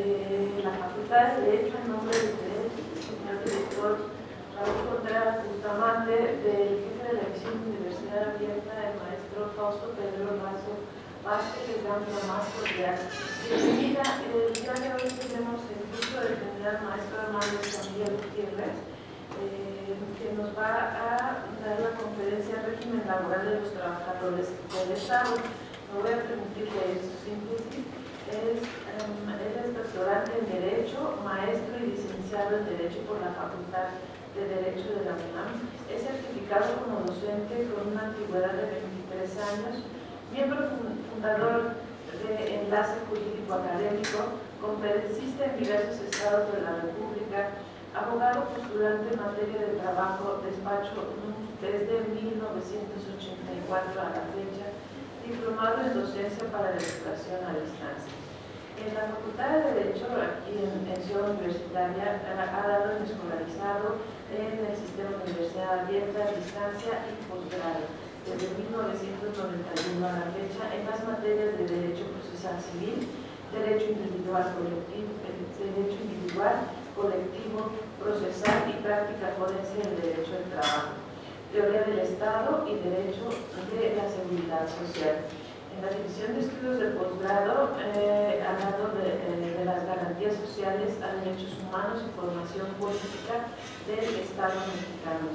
de la Facultad de Derecho en nombre del señor director Raúl Contreras Bustamante, del jefe de la División de Universidad Abierta, el maestro Fausto Pedro Lazo Vázquez, les damos la más cordial bienvenida. El día de hoy tenemos el gusto de tener al maestro Armando Escamilla Gutiérrez, que nos va a dar la conferencia Régimen Laboral de los Trabajadores del Estado. Me voy a permitir leer su síntesis. Él es doctorante en Derecho, maestro y licenciado en Derecho por la Facultad de Derecho de la UNAM. Es certificado como docente con una antigüedad de 23 años, miembro fundador de Enlace Jurídico Académico, conferencista en diversos estados de la República, abogado postulante en materia de trabajo, despacho desde 1984 a la fecha, diplomado en docencia para la educación a distancia. En la Facultad de Derecho, aquí en Ciudad Universitaria, ha dado en escolarizado en el sistema de universidad abierta, a distancia y posgrado, desde 1991 a la fecha, en las materias de Derecho Procesal Civil, Derecho Individual, Colectivo, Procesal y Práctica Forense del Derecho del Trabajo, Teoría del Estado y Derecho de la Seguridad Social. En la División de Estudios de Posgrado, al lado de las garantías sociales a derechos humanos y formación política del Estado mexicano.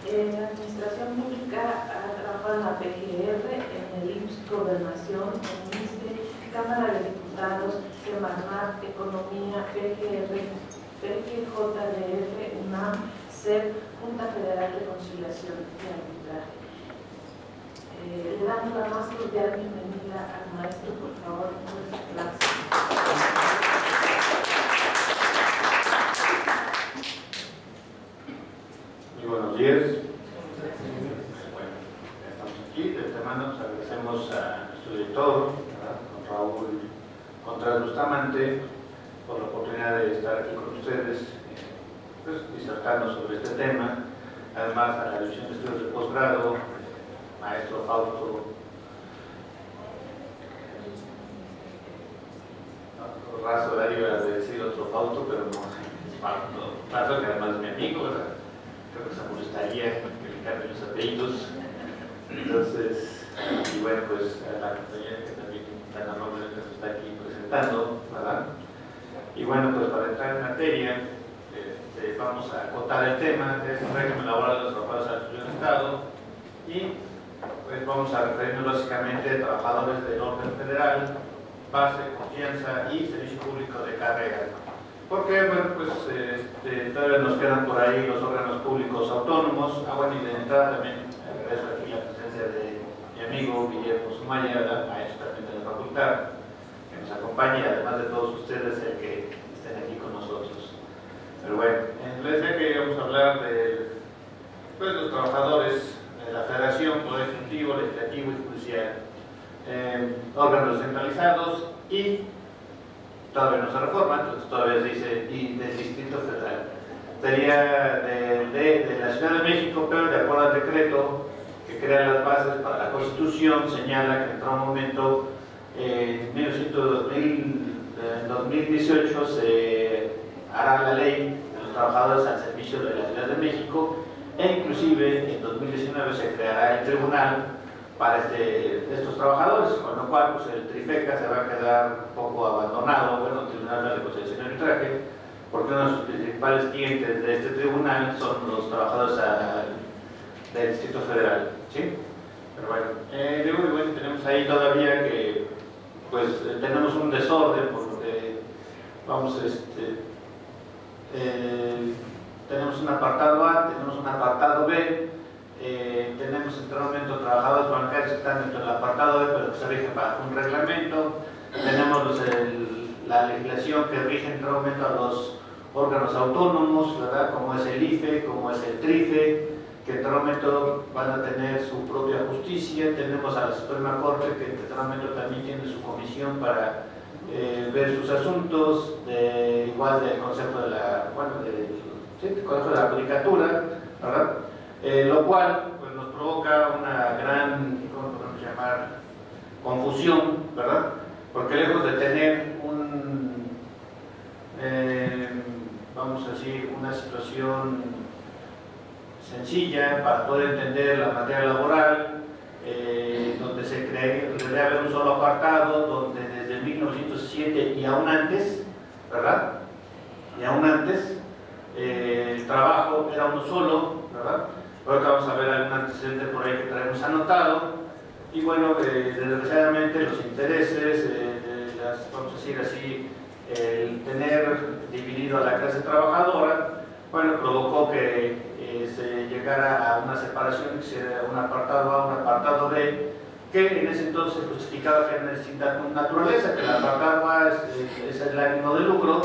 En la Administración Pública ha trabajado en la PGR, en el IMSS Gobernación, en MISTE, Cámara de Diputados, Semarnat, Economía, PGR, PGJDF, UNAM, SEP, Junta Federal de Conciliación y Arbitraje. Le damos la más cordial bienvenida al maestro, por favor, muchas gracias. Muy buenos días. Bueno, ya estamos aquí. De antemano agradecemos a nuestro director, don Raúl Contreras Bustamante, por la oportunidad de estar aquí con ustedes, pues, disertando sobre este tema. Además, a la División de Estudios de Posgrado, maestro Fausto, raso horario de decir otro Fausto, pero no, Fausto, que además es mi amigo, ¿verdad? Creo que se molestaría que le cambie los apellidos. Entonces, y bueno, pues a la compañera que también tan amablemente nos está aquí presentando, ¿verdad? Y bueno, pues para entrar en materia, vamos a acotar el tema, que es el régimen laboral de los trabajadores del Estado, y pues vamos a referirnos básicamente a trabajadores del orden federal, base, confianza y servicio público de carrera. Porque, bueno, pues todavía nos quedan por ahí los órganos públicos autónomos. Bueno, y de entrada también agradezco aquí la presencia de mi amigo Guillermo Sumaya, maestro también de la facultad, que nos acompaña, y además de todos ustedes, el que estén aquí con nosotros. Pero bueno, les decía que íbamos a hablar de pues, los trabajadores de la Federación, Poder Ejecutivo, Legislativo y Judicial, órganos descentralizados y todavía no se reforma, entonces todavía se dice y del Distrito Federal. Sería de la Ciudad de México, pero de acuerdo al decreto que crea las bases para la Constitución, señala que en todo momento, en 2018, se hará la ley de los trabajadores al servicio de la Ciudad de México, e inclusive en 2019 se creará el tribunal para estos trabajadores, con lo cual pues, el Trifeca se va a quedar un poco abandonado, bueno, el Tribunal de Conciliación y Arbitraje, porque uno de sus principales clientes de este tribunal son los trabajadores del Distrito Federal, ¿sí? Pero bueno, luego tenemos ahí todavía que pues tenemos un desorden, porque vamos, tenemos un apartado A, tenemos un apartado B, tenemos en todo momento trabajadores bancarios que están dentro del apartado B, pero que se rigen bajo un reglamento. Tenemos la legislación que rige en todo momento a los órganos autónomos, ¿verdad? Como es el IFE, como es el TRIFE, que en todo momento van a tener su propia justicia. Tenemos a la Suprema Corte, que en todo momento también tiene su comisión para ver sus asuntos, igual del Consejo de la, del Consejo de la Judicatura, ¿verdad? Lo cual pues, nos provoca una gran, ¿cómo podemos llamar?, confusión, ¿verdad? Porque lejos de tener un decir, una situación sencilla para poder entender la materia laboral, donde se debería haber un solo apartado, donde desde 1907 y aún antes, ¿verdad? Y aún antes, el trabajo era uno solo, ¿verdad? Ahorita vamos a ver algún antecedente por ahí que traemos anotado. Y bueno, desgraciadamente los intereses, vamos a decir así, el tener dividido a la clase trabajadora, bueno, provocó que se llegara a una separación, que sea un apartado A, un apartado B, que en ese entonces justificaba que era una distinta naturaleza, que el apartado A es el ánimo de lucro,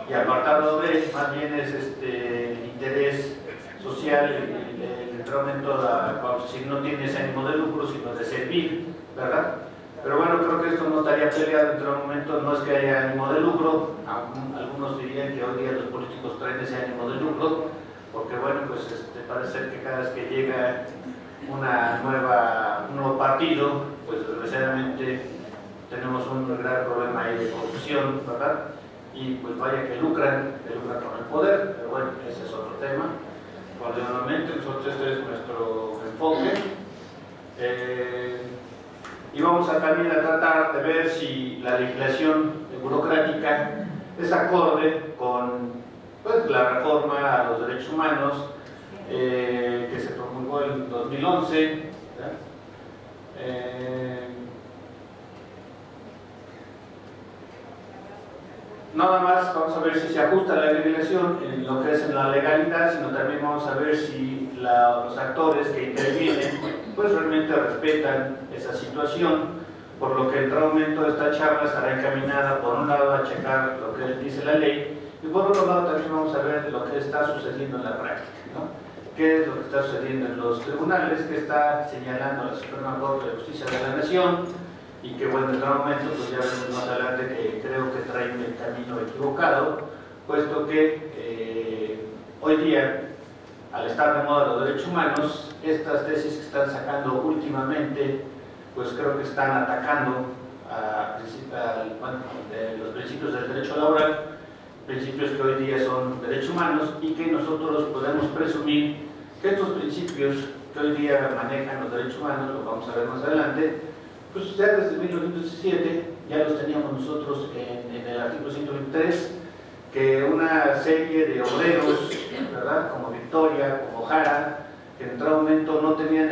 y el apartado B más bien es el interés social, literalmente vamos a decir, no tiene ese ánimo de lucro, sino de servir, ¿verdad? Pero bueno, creo que esto no estaría peleado en otro momento, no es que haya ánimo de lucro, algunos dirían que hoy día los políticos traen ese ánimo de lucro, porque bueno, pues parece ser que cada vez que llega un nuevo partido, pues desgraciadamente tenemos un gran problema ahí de corrupción, ¿verdad? Y pues vaya que lucran con el poder, pero bueno, ese es otro tema. Ordenadamente, nosotros este es nuestro enfoque. Y vamos también a tratar de ver si la legislación burocrática es acorde con pues, la reforma a los derechos humanos que se promulgó en 2011. Nada más vamos a ver si se ajusta la legislación en lo que es en la legalidad, sino también vamos a ver si los actores que intervienen pues realmente respetan esa situación, por lo que en otro momento esta charla estará encaminada por un lado a checar lo que dice la ley y por otro lado también vamos a ver lo que está sucediendo en la práctica, ¿no? ¿Qué es lo que está sucediendo en los tribunales? ¿Qué está señalando la Suprema Corte de Justicia de la Nación? Y que bueno, en otro momento, pues ya veremos más adelante que creo que traen el camino equivocado, puesto que hoy día, al estar de moda los derechos humanos, estas tesis que están sacando últimamente, pues creo que están atacando los principios del derecho laboral, principios que hoy día son derechos humanos y que nosotros podemos presumir que estos principios que hoy día manejan los derechos humanos, lo vamos a ver más adelante, pues ya desde 1917 ya los teníamos nosotros en el artículo 123, que una serie de obreros, ¿verdad? Como Victoria, como Jara, que en otro momento no tenían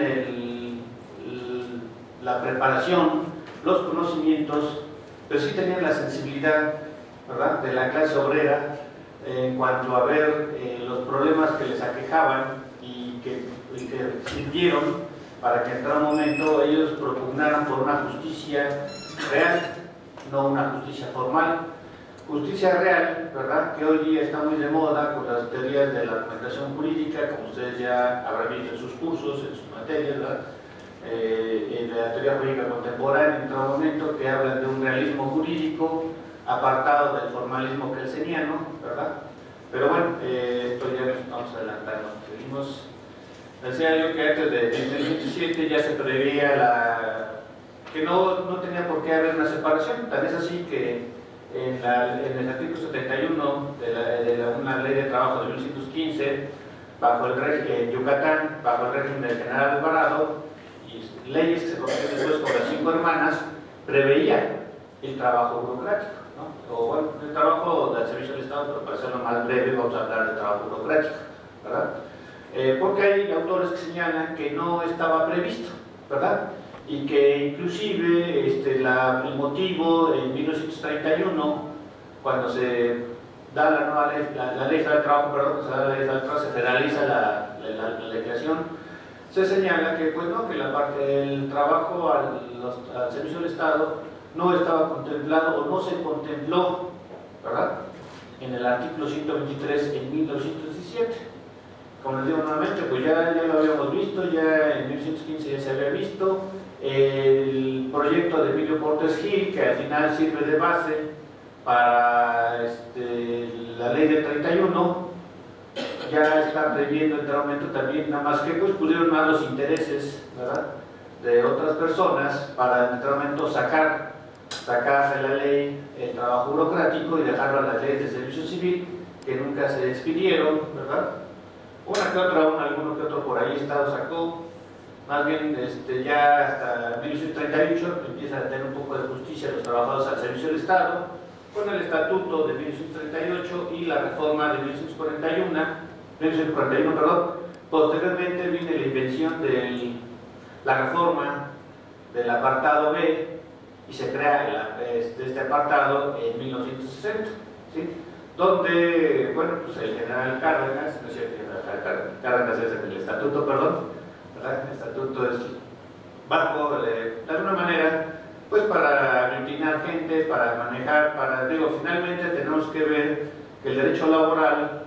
la preparación, los conocimientos, pero sí tenían la sensibilidad, ¿verdad?, de la clase obrera en cuanto a ver los problemas que les aquejaban y que sirvieron para que en otro momento ellos propugnaran por una justicia real, no una justicia formal. Justicia real, ¿verdad?, que hoy día está muy de moda con las teorías de la argumentación jurídica, como ustedes ya habrán visto en sus cursos, en sus materias, ¿verdad?, en la teoría jurídica contemporánea, en otro momento, que hablan de un realismo jurídico apartado del formalismo kelseniano, ¿verdad? Pero bueno, esto ya nos vamos a adelantarnos. Seguimos. Decía yo que antes de 2017 ya se preveía que no tenía por qué haber una separación, tal es así que en el artículo 71 de una ley de trabajo de 1915, bajo el régimen Yucatán, bajo el régimen del general Alvarado, y leyes que se conocen después como las 5 hermanas, preveía el trabajo burocrático, ¿no? O bueno, el trabajo del servicio del Estado, pero para hacerlo más breve vamos a hablar de trabajo burocrático, ¿verdad? Porque hay autores que señalan que no estaba previsto, ¿verdad? Y que inclusive el motivo en 1931, cuando se da la nueva ley, la ley federal del trabajo, perdón, se da la ley federal del trabajo, se federaliza la legislación, se señala que, pues no, que la parte del trabajo al servicio del Estado no estaba contemplado o no se contempló, ¿verdad?, en el artículo 123 en 1917. Como les digo nuevamente, pues ya lo habíamos visto, ya en 1915 ya se había visto el proyecto de Emilio Portes Gil, que al final sirve de base para la ley del 31, ya está previendo el aumento también, nada más que pues pudieron más los intereses, ¿verdad?, de otras personas para en este momento sacar de la ley el trabajo burocrático y dejarlo a las leyes de servicio civil, que nunca se expidieron, ¿verdad? Una que otra, alguno que otro por ahí Estado sacó. Más bien, ya hasta 1938 empiezan a tener un poco de justicia los trabajadores al servicio del Estado, con el Estatuto de 1938 y la reforma de 1941, perdón. Posteriormente viene la invención de la reforma del apartado B y se crea este apartado en 1960, ¿sí? Donde, bueno, pues el general Cárdenas, no es cierto, Cárdenas es el Estatuto, perdón, ¿verdad? El Estatuto es bajo, de alguna manera, pues para aglutinar gente, para manejar, finalmente tenemos que ver que el derecho laboral,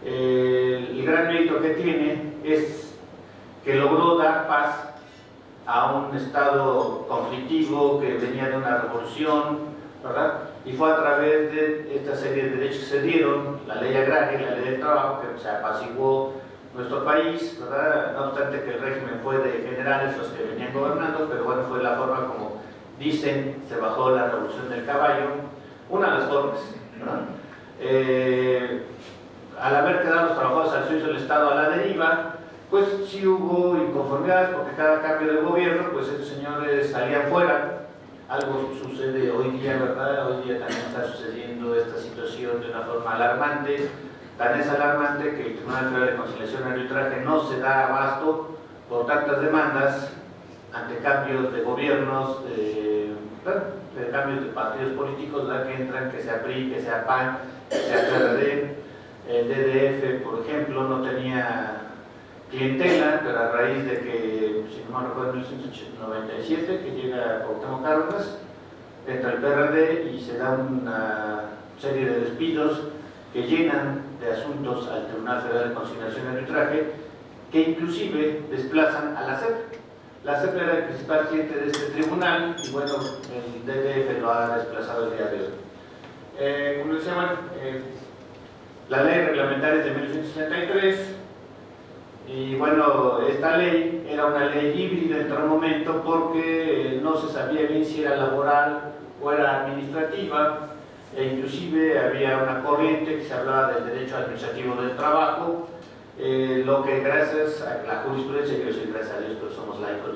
el gran mérito que tiene es que logró dar paz a un estado conflictivo que venía de una revolución, ¿verdad? Y fue a través de esta serie de derechos que se dieron, la ley agraria y la ley del trabajo, que se apaciguó nuestro país, ¿verdad? No obstante que el régimen fue de generales los que venían gobernando, pero bueno, fue la forma como dicen, se bajó la revolución del caballo, una de las formas, ¿verdad? Al haber quedado los trabajadores al servicio del Estado a la deriva, pues sí hubo inconformidades porque cada cambio de gobierno, pues estos señores salían fuera. Algo sucede hoy día, ¿verdad? Hoy día también está sucediendo esta situación de una forma alarmante. Tan es alarmante que el Tribunal Federal de Conciliación y Arbitraje no se da abasto por tantas demandas ante cambios de gobiernos, de cambios de partidos políticos, ¿verdad? Que entran, que sea PRI, que sea PAN, que sea PRD. El DDF, por ejemplo, no tenía clientela, pero a raíz de que, si no me recuerdo, en 1997, que llega Cuauhtémoc Cárdenas, entra el PRD y se da una serie de despidos que llenan de asuntos al Tribunal Federal de Conciliación y Arbitraje, que inclusive desplazan a la CEP. La CEP era el principal cliente de este tribunal y bueno, el DDF lo ha desplazado el día de hoy. Como decía, bueno, la ley reglamentaria es de 1963 y bueno, esta ley era una ley híbrida en todo momento porque no se sabía bien si era laboral o era administrativa, e inclusive había una corriente que se hablaba del derecho administrativo del trabajo, lo que gracias a la jurisprudencia, quiero decir gracias a Dios, pero somos laicos,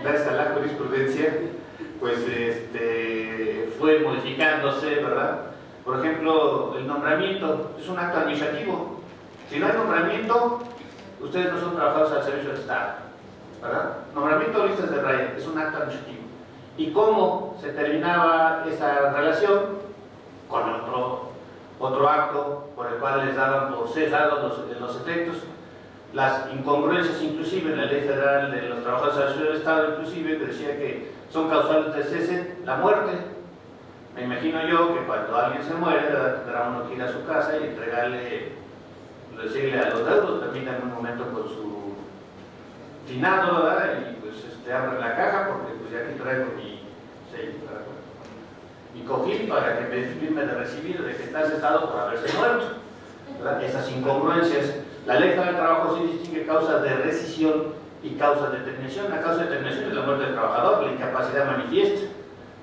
gracias a la jurisprudencia, pues fue modificándose, ¿verdad? Por ejemplo, el nombramiento es un acto administrativo. Si no hay nombramiento, ustedes no son trabajadores al servicio del Estado, ¿verdad? Nombramiento o listas de raya es un acto administrativo. ¿Y cómo se terminaba esa relación? Con otro acto por el cual les daban por cesados los efectos. Las incongruencias, inclusive en la Ley Federal de los Trabajadores al servicio del Estado, inclusive, que decía que son causales de cese la muerte. Me imagino yo que cuando alguien se muere, tendrá uno que ir a su casa y entregarle, decirle a los deudos, permítanme un momento con su finado, ¿verdad? Y pues abren la caja porque pues ya aquí traigo mi cojín para que me firme de recibir de que está cesado por haberse muerto, ¿verdad? Esas incongruencias. La Ley Federal del Trabajo sí distingue causas de rescisión y causas de terminación. La causa de terminación es la muerte del trabajador, la incapacidad manifiesta.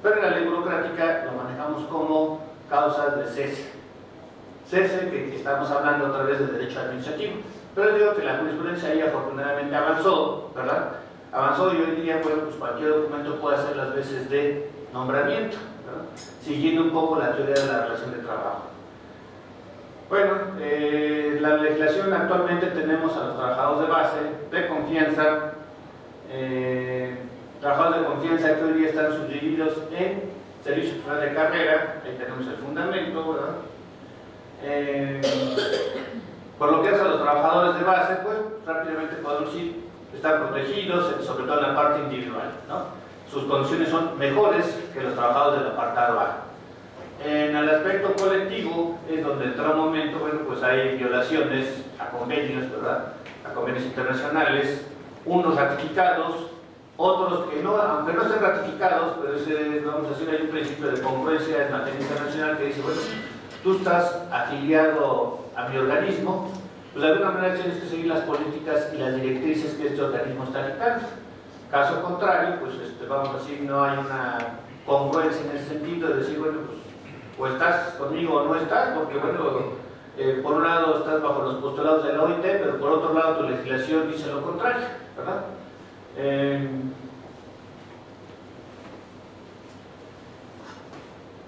Pero en la ley burocrática lo manejamos como causas de cese. Cese, que estamos hablando otra vez de derecho administrativo. Pero digo que la jurisprudencia ahí afortunadamente avanzó, ¿verdad? Avanzó y hoy día, bueno, pues cualquier documento puede hacer las veces de nombramiento, ¿verdad? Siguiendo un poco la teoría de la relación de trabajo. Bueno, la legislación actualmente tenemos a los trabajadores de base, de confianza, trabajadores de confianza que hoy día están subdivididos en servicio profesional de carrera, ahí tenemos el fundamento, ¿verdad? Por lo que hace a los trabajadores de base, pues rápidamente podemos decir que están protegidos, sobre todo en la parte individual, ¿no? Sus condiciones son mejores que los trabajadores del apartado A. En el aspecto colectivo es donde en todo momento, bueno, pues hay violaciones a convenios, ¿verdad? A convenios internacionales, unos ratificados, otros que no, aunque no estén ratificados, pero vamos a decir, hay un principio de congruencia en materia internacional que dice, bueno, tú estás afiliado a mi organismo, pues de alguna manera tienes que seguir las políticas y las directrices que este organismo está dictando. Caso contrario, pues vamos a decir, no hay una congruencia en ese sentido de decir, bueno, pues o estás conmigo o no estás, porque bueno, por un lado estás bajo los postulados de la OIT, pero por otro lado tu legislación dice lo contrario, ¿verdad?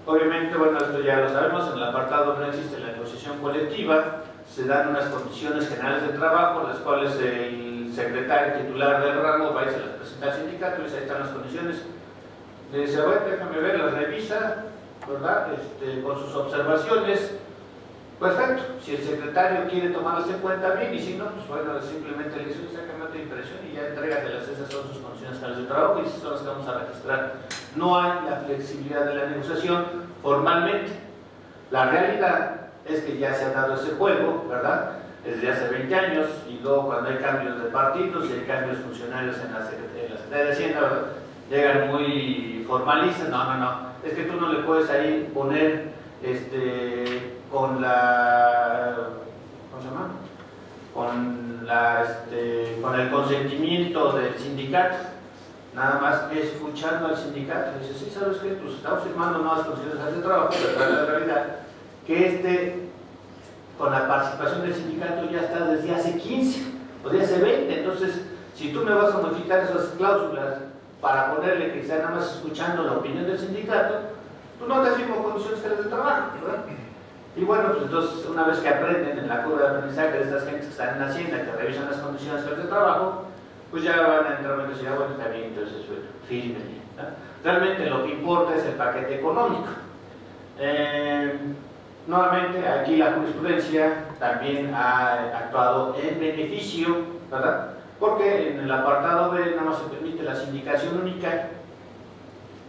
Obviamente, bueno, esto ya lo sabemos, en el apartado no existe la negociación colectiva, se dan unas condiciones generales de trabajo, las cuales el secretario titular del ramo va y se las presenta al sindicato, y ahí están las condiciones. Le dice, bueno, déjame ver, las revisa, ¿verdad? Con sus observaciones. Perfecto, si el secretario quiere tomarlas en cuenta, bien, y si no, pues bueno, simplemente le dice, sácame otra impresión y ya entrégaselas, esas son sus condiciones generales de trabajo y esas son las que vamos a registrar. No hay la flexibilidad de la negociación formalmente. La realidad es que ya se ha dado ese juego, ¿verdad? Desde hace 20 años, y luego cuando hay cambios de partidos y hay cambios funcionarios en la Secretaría de Hacienda, ¿verdad? Llegan muy formalistas, no, es que tú no le puedes ahí poner con la, ¿cómo se llama? Con el consentimiento del sindicato, nada más escuchando al sindicato. Dice, sí, ¿sabes qué? Pues estamos firmando nuevas condiciones de trabajo, pero la realidad que con la participación del sindicato ya está desde hace 15 o desde hace 20, entonces si tú me vas a modificar esas cláusulas para ponerle que sea nada más escuchando la opinión del sindicato, pues no te firmo condiciones generales de trabajo, ¿verdad? Y bueno, pues entonces una vez que aprenden en la curva de aprendizaje de estas gentes que están en Hacienda, que revisan las condiciones generales de trabajo, pues ya van a entrar y decir, bueno, está bien, entonces firme. Realmente lo que importa es el paquete económico. Nuevamente, aquí la jurisprudencia también ha actuado en beneficio, ¿verdad? Porque en el apartado B nada más se permite la sindicación única.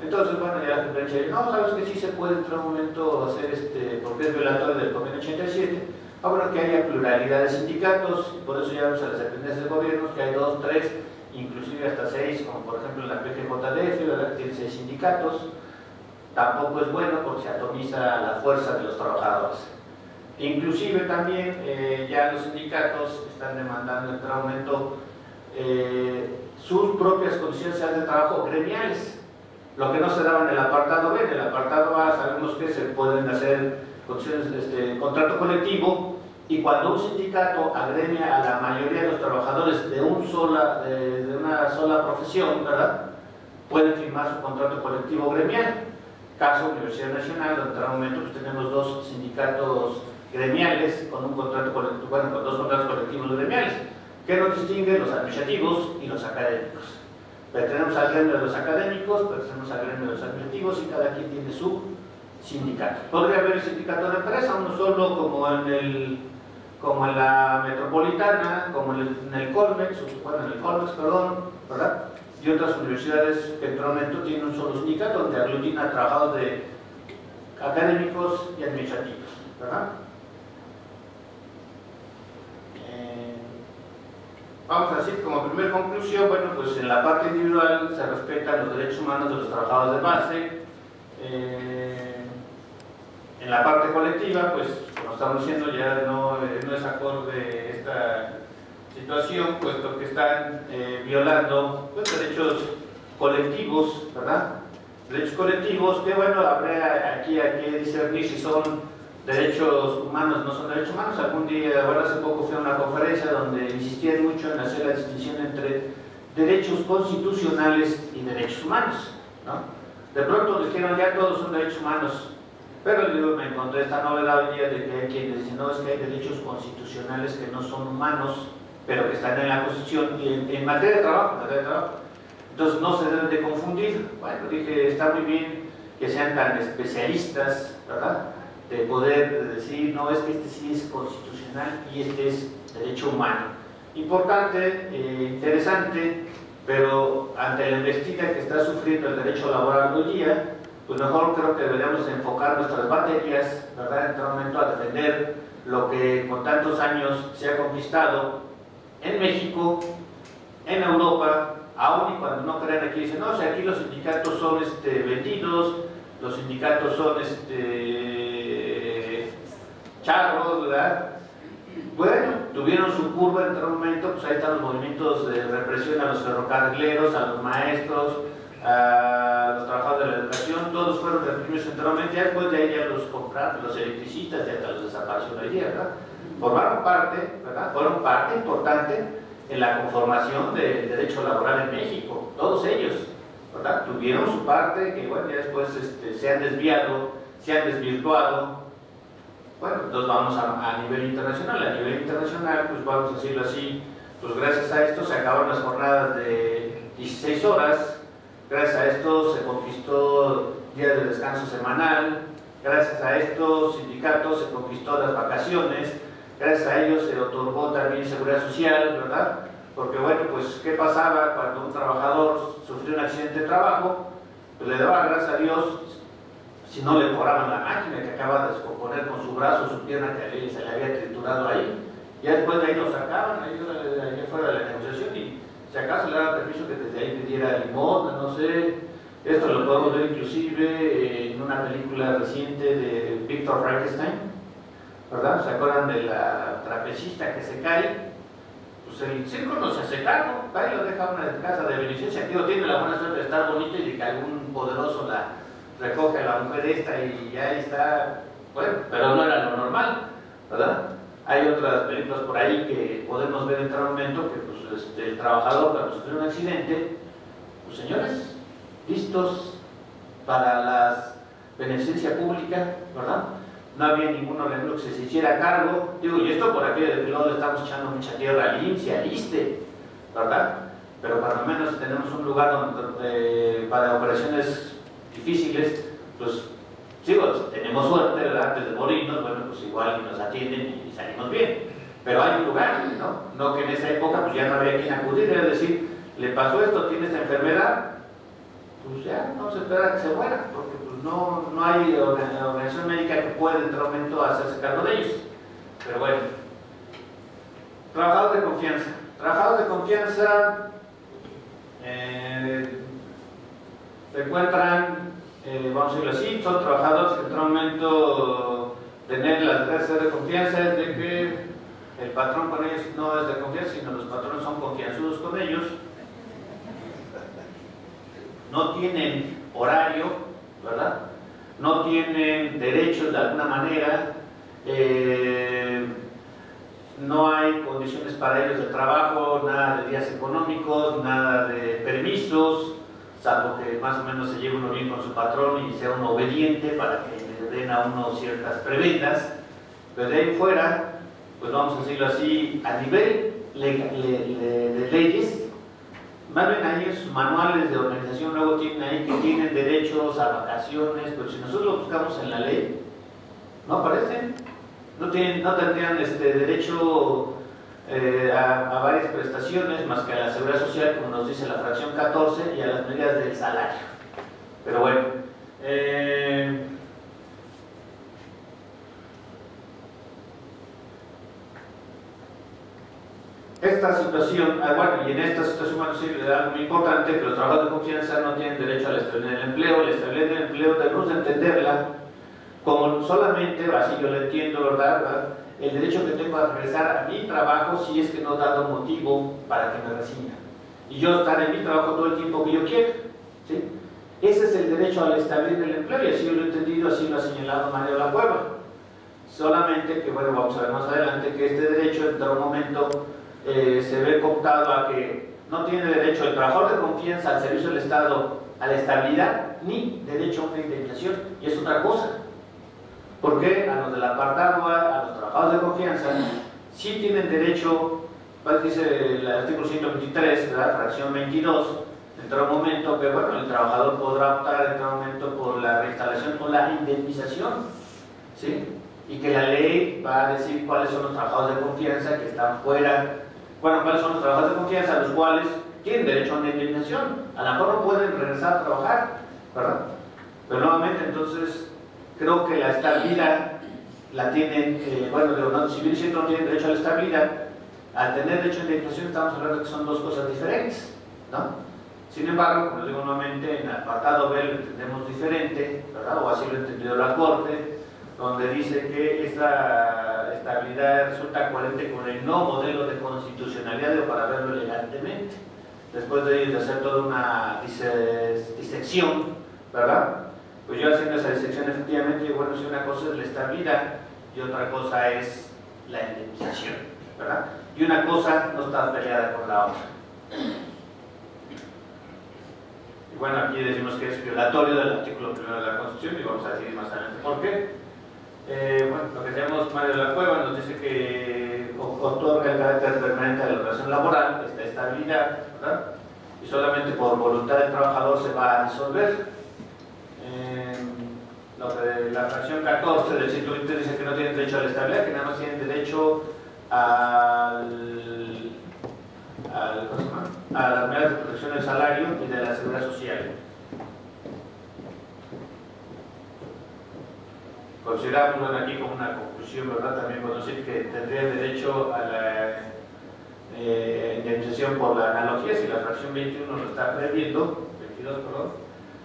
Entonces, bueno, ya la jurisprudencia dice, no, sabes que sí se puede en otro momento hacer, porque es violatorio del convenio 87, bueno, que haya pluralidad de sindicatos, y por eso ya vemos a las dependencias de gobiernos que hay 2, 3, inclusive hasta 6, como por ejemplo en la PGJDF, ¿verdad? Tiene 6 sindicatos. Tampoco es bueno porque se atomiza la fuerza de los trabajadores. Inclusive también ya los sindicatos están demandando en otro momento sus propias condiciones de trabajo gremiales, lo que no se daba en el apartado B. En el apartado A sabemos que se pueden hacer condiciones contrato colectivo, y cuando un sindicato agremia a la mayoría de los trabajadores de una sola profesión, ¿verdad?, pueden firmar su contrato colectivo gremial. Caso Universidad Nacional, donde en algún momento pues, tenemos 2 sindicatos gremiales con un contrato colectivo, bueno, con 2 contratos colectivos gremiales, que nos distinguen los administrativos y los académicos. Pertenecemos al gremio de los académicos, pertenecemos al gremio de los administrativos, y cada quien tiene su sindicato. Podría haber el sindicato de empresa, uno solo, como en la Metropolitana, como en el Colmex, ¿verdad? Y otras universidades que en otro momento tienen un solo sindicato donde aglutina trabajadores académicos y administrativos, ¿verdad? Vamos a decir, como primera conclusión, bueno, pues en la parte individual se respetan los derechos humanos de los trabajadores de base. En la parte colectiva, pues, como estamos diciendo, ya no es acorde esta situación, puesto que están violando pues, derechos colectivos, ¿verdad? Derechos colectivos que, bueno, habría aquí a que discernir si son derechos humanos, no son derechos humanos. Algún día, bueno, hace poco fui a una conferencia donde insistían mucho en hacer la distinción entre derechos constitucionales y derechos humanos, ¿no? De pronto dijeron, ya todos son derechos humanos, pero yo me encontré esta novedad hoy día de que hay quienes dicen, no, es que hay derechos constitucionales que no son humanos, pero que están en la Constitución y en materia de trabajo, entonces no se deben de confundir. Bueno, dije, está muy bien que sean tan especialistas, ¿verdad?, de poder decir, no, es que este sí es constitucional y este es derecho humano. Importante, interesante, pero ante la embestida que está sufriendo el derecho laboral hoy día, pues mejor creo que deberíamos enfocar nuestras baterías, ¿verdad?, en este momento a defender lo que con tantos años se ha conquistado en México, en Europa, aún y cuando no crean aquí, dicen, no, o sea, aquí los sindicatos son vendidos, los sindicatos son charros, ¿verdad? Bueno, tuvieron su curva en otro momento, pues ahí están los movimientos de represión a los ferrocarrileros, a los maestros, a los trabajadores de la educación, todos fueron reprimidos enteramente, ya después de ahí ya los compraron, los electricistas, ya hasta los desapareció la idea, ¿verdad? Formaron parte, ¿verdad? Fueron parte importante en la conformación del derecho laboral en México, todos ellos, ¿verdad? Tuvieron su parte que, bueno, ya después se han desviado, se han desvirtuado. Bueno, entonces vamos a nivel internacional. A nivel internacional, pues vamos a decirlo así, pues gracias a esto se acabaron las jornadas de 16 horas, gracias a esto se conquistó día de descanso semanal, gracias a estos sindicatos se conquistó las vacaciones, gracias a ellos se otorgó también seguridad social, ¿verdad? Porque bueno, pues ¿qué pasaba cuando un trabajador sufrió un accidente de trabajo? Pues le daba gracias a Dios si no le cobraban la máquina que acaba de descomponer con su brazo, su pierna que se le había triturado ahí. Ya después de ahí lo sacaban, ahí fuera de la negociación, y si acaso le daba permiso que desde ahí pidiera limosna, no sé. Esto lo podemos ver inclusive en una película reciente de Victor Frankenstein, ¿verdad? ¿Se acuerdan de la trapecista que se cae? Pues el circo no se hace cargo, va y lo deja a una casa de beneficencia, que tiene la buena suerte de estar bonito y de que algún poderoso la recoge a la mujer esta y ya está, bueno, pero no era lo normal, ¿verdad? Hay otras películas por ahí que podemos ver en otro momento que pues, el trabajador cuando sufrió un accidente, pues señores, listos para la beneficencia pública, ¿verdad? No había ningún organismo que se hiciera cargo, digo, y esto por aquello de que luego le estamos echando mucha tierra al IMSS y al ISSSTE, ¿verdad? Pero para lo menos tenemos un lugar donde, para operaciones difíciles, pues digo, tenemos suerte, ¿verdad? Antes de morirnos, bueno, pues igual nos atienden y salimos bien, pero hay un lugar, ¿no? No que en esa época pues ya no había quien acudir, es decir, le pasó esto, tiene esta enfermedad, pues ya no se espera que se muera, porque pues no hay organización médica que pueda en otro momento hacerse cargo de ellos. Pero bueno, trabajadores de confianza. Trabajadores de confianza se encuentran, vamos a decirlo así, son trabajadores que en otro momento tener las gracias de confianza es de que el patrón con ellos no es de confianza, sino los patrones son confianzudos con ellos. No tienen horario, ¿verdad? No tienen derechos de alguna manera, no hay condiciones para ellos de trabajo, nada de días económicos, nada de permisos, salvo que más o menos se lleve uno bien con su patrón y sea uno obediente para que le den a uno ciertas prebendas. Pero de ahí fuera, pues vamos a decirlo así, a nivel de leyes, más bien ahí en sus manuales de organización luego tienen ahí que tienen derechos a vacaciones, pero si nosotros lo buscamos en la ley, no aparecen, no tendrían derecho a varias prestaciones más que a la seguridad social, como nos dice la fracción 14, y a las medidas del salario. Pero bueno, esta situación, bueno, y en esta situación, bueno, sí, algo muy importante, que los trabajadores de confianza no tienen derecho a la estabilidad del empleo. La estabilidad del empleo debemos de entenderla como solamente, así yo lo entiendo, ¿verdad? El derecho que tengo a regresar a mi trabajo si es que no he dado motivo para que me rescindan. Y yo estar en mi trabajo todo el tiempo que yo quiera, ¿sí? Ese es el derecho a la estabilidad del empleo, y así yo lo he entendido, así lo ha señalado Mario La Cueva. Solamente que, bueno, vamos a ver más adelante que este derecho en todo momento se ve cooptado a que no tiene derecho el trabajador de confianza al servicio del Estado a la estabilidad, ni derecho a una indemnización, y es otra cosa. Porque a los del apartado A, a los trabajadores de confianza, sí tienen derecho, dice el artículo 123, ¿verdad? Fracción 22, en todo momento que, bueno, el trabajador podrá optar en todo momento por la reinstalación o la indemnización, ¿sí? Y que la ley va a decir cuáles son los trabajadores de confianza que están fuera, bueno, cuáles son los trabajadores de confianza, los cuales tienen derecho a una indemnización. A lo mejor no pueden regresar a trabajar, ¿verdad? Pero nuevamente, entonces, creo que la estabilidad la tienen, si bien siempre no tienen derecho a la estabilidad, al tener derecho a indemnización estamos hablando de que son dos cosas diferentes, ¿no? Sin embargo, como digo nuevamente, en el apartado B lo entendemos diferente, ¿verdad? O así lo ha entendido la Corte, donde dice que esta estabilidad resulta coherente con el no modelo de constitucionalidad, o para verlo elegantemente. después de hacer toda una disección, ¿verdad? Pues yo haciendo esa disección efectivamente, bueno, si una cosa es la estabilidad y otra cosa es la indemnización, ¿verdad? Y una cosa no está peleada con la otra. Y bueno, aquí decimos que es violatorio del artículo 1 de la Constitución y vamos a decir más adelante por qué. Bueno, lo que llamamos Mario de la Cueva nos dice que otorga el carácter permanente de la relación laboral, esta estabilidad, ¿verdad? Y solamente por voluntad del trabajador se va a disolver. La fracción 14 del 120 dice que no tienen derecho a la estabilidad, que nada más tienen derecho a las medidas de protección del salario y de la seguridad social. Consideramos, bueno, aquí como una conclusión, ¿verdad? También podemos decir que tendrían derecho a la indemnización por la analogía, si la fracción 21 lo está previendo, 22, perdón,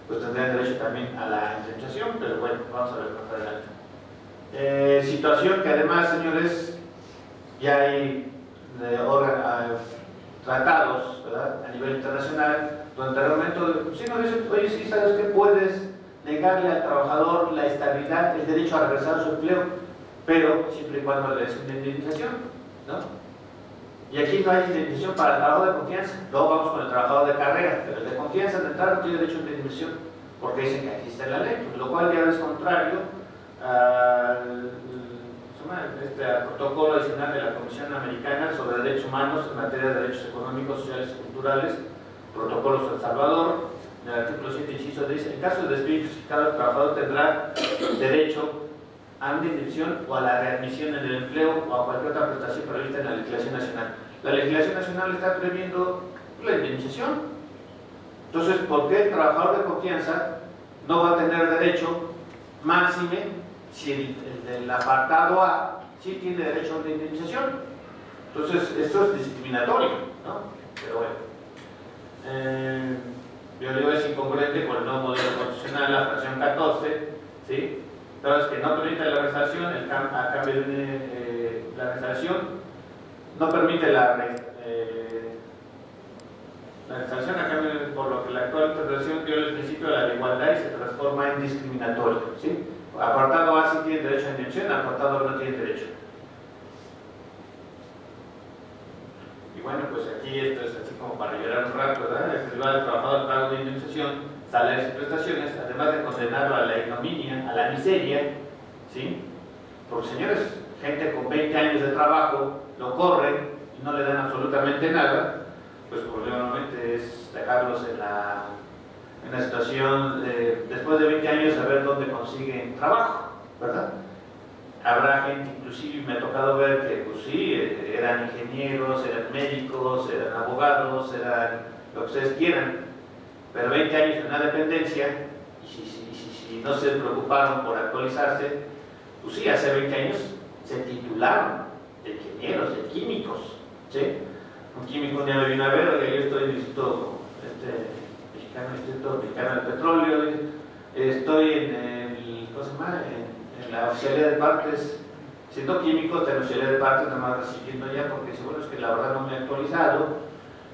pues tendrían derecho también a la indemnización, pero bueno, vamos a ver más adelante. Situación que además, señores, ya hay tratados, ¿verdad?, a nivel internacional, donde al momento, si nos dicen, oye, sí, ¿sabes qué? Puedes negarle al trabajador la estabilidad, el derecho a regresar a su empleo, pero siempre y cuando le des una indemnización, ¿no? Y aquí no hay indemnización para el trabajador de confianza. Luego vamos con el trabajador de carrera, pero el de confianza de entrada no tiene derecho a indemnización, porque dicen que aquí está en la ley, lo cual ya es contrario al protocolo adicional de la Comisión Americana sobre Derechos Humanos en materia de derechos económicos, sociales y culturales, protocolos de El Salvador. En el artículo 7, inciso dice: en caso de despido injustificado, el trabajador tendrá derecho a una indemnización o a la readmisión en el empleo o a cualquier otra prestación prevista en la legislación nacional. La legislación nacional está previendo la indemnización. Entonces, ¿por qué el trabajador de confianza no va a tener derecho máxime si el del apartado A sí tiene derecho a una indemnización? Entonces, esto es discriminatorio, ¿no? Pero bueno. Yo digo, es incongruente con el nuevo modelo constitucional, la fracción 14, ¿sí? Entonces, que no permite la restauración, a cambio de la restauración, no permite la restauración a cambio por lo que la actual restauración viola el principio de la igualdad y se transforma en discriminatorio, ¿sí? Apartado A sí tiene derecho a indemnización, apartado B no tiene derecho. Y bueno, pues aquí esto es así como para llorar un rato, ¿verdad? El privado del trabajador al pago de indemnización, salarios y prestaciones, además de condenarlo a la ignominia, a la miseria, ¿sí? Porque, señores, gente con 20 años de trabajo lo corren y no le dan absolutamente nada, pues probablemente es dejarlos en la situación de, después de 20 años, a ver dónde consiguen trabajo, ¿verdad? Habrá gente, inclusive me ha tocado ver que, pues sí, eran ingenieros, eran médicos, eran abogados, eran lo que ustedes quieran, pero 20 años en una dependencia, y si no se preocuparon por actualizarse, pues sí, hace 20 años se titularon de ingenieros, de químicos, ¿sí? Un químico un día me vino a ver, oye, yo estoy en el Instituto Mexicano del Petróleo, estoy en el, ¿cómo se llama?, en la oficialidad de partes, siendo químico, de la oficialidad de partes, nada más recibiendo ya, porque dice, bueno, es que la verdad no me he actualizado,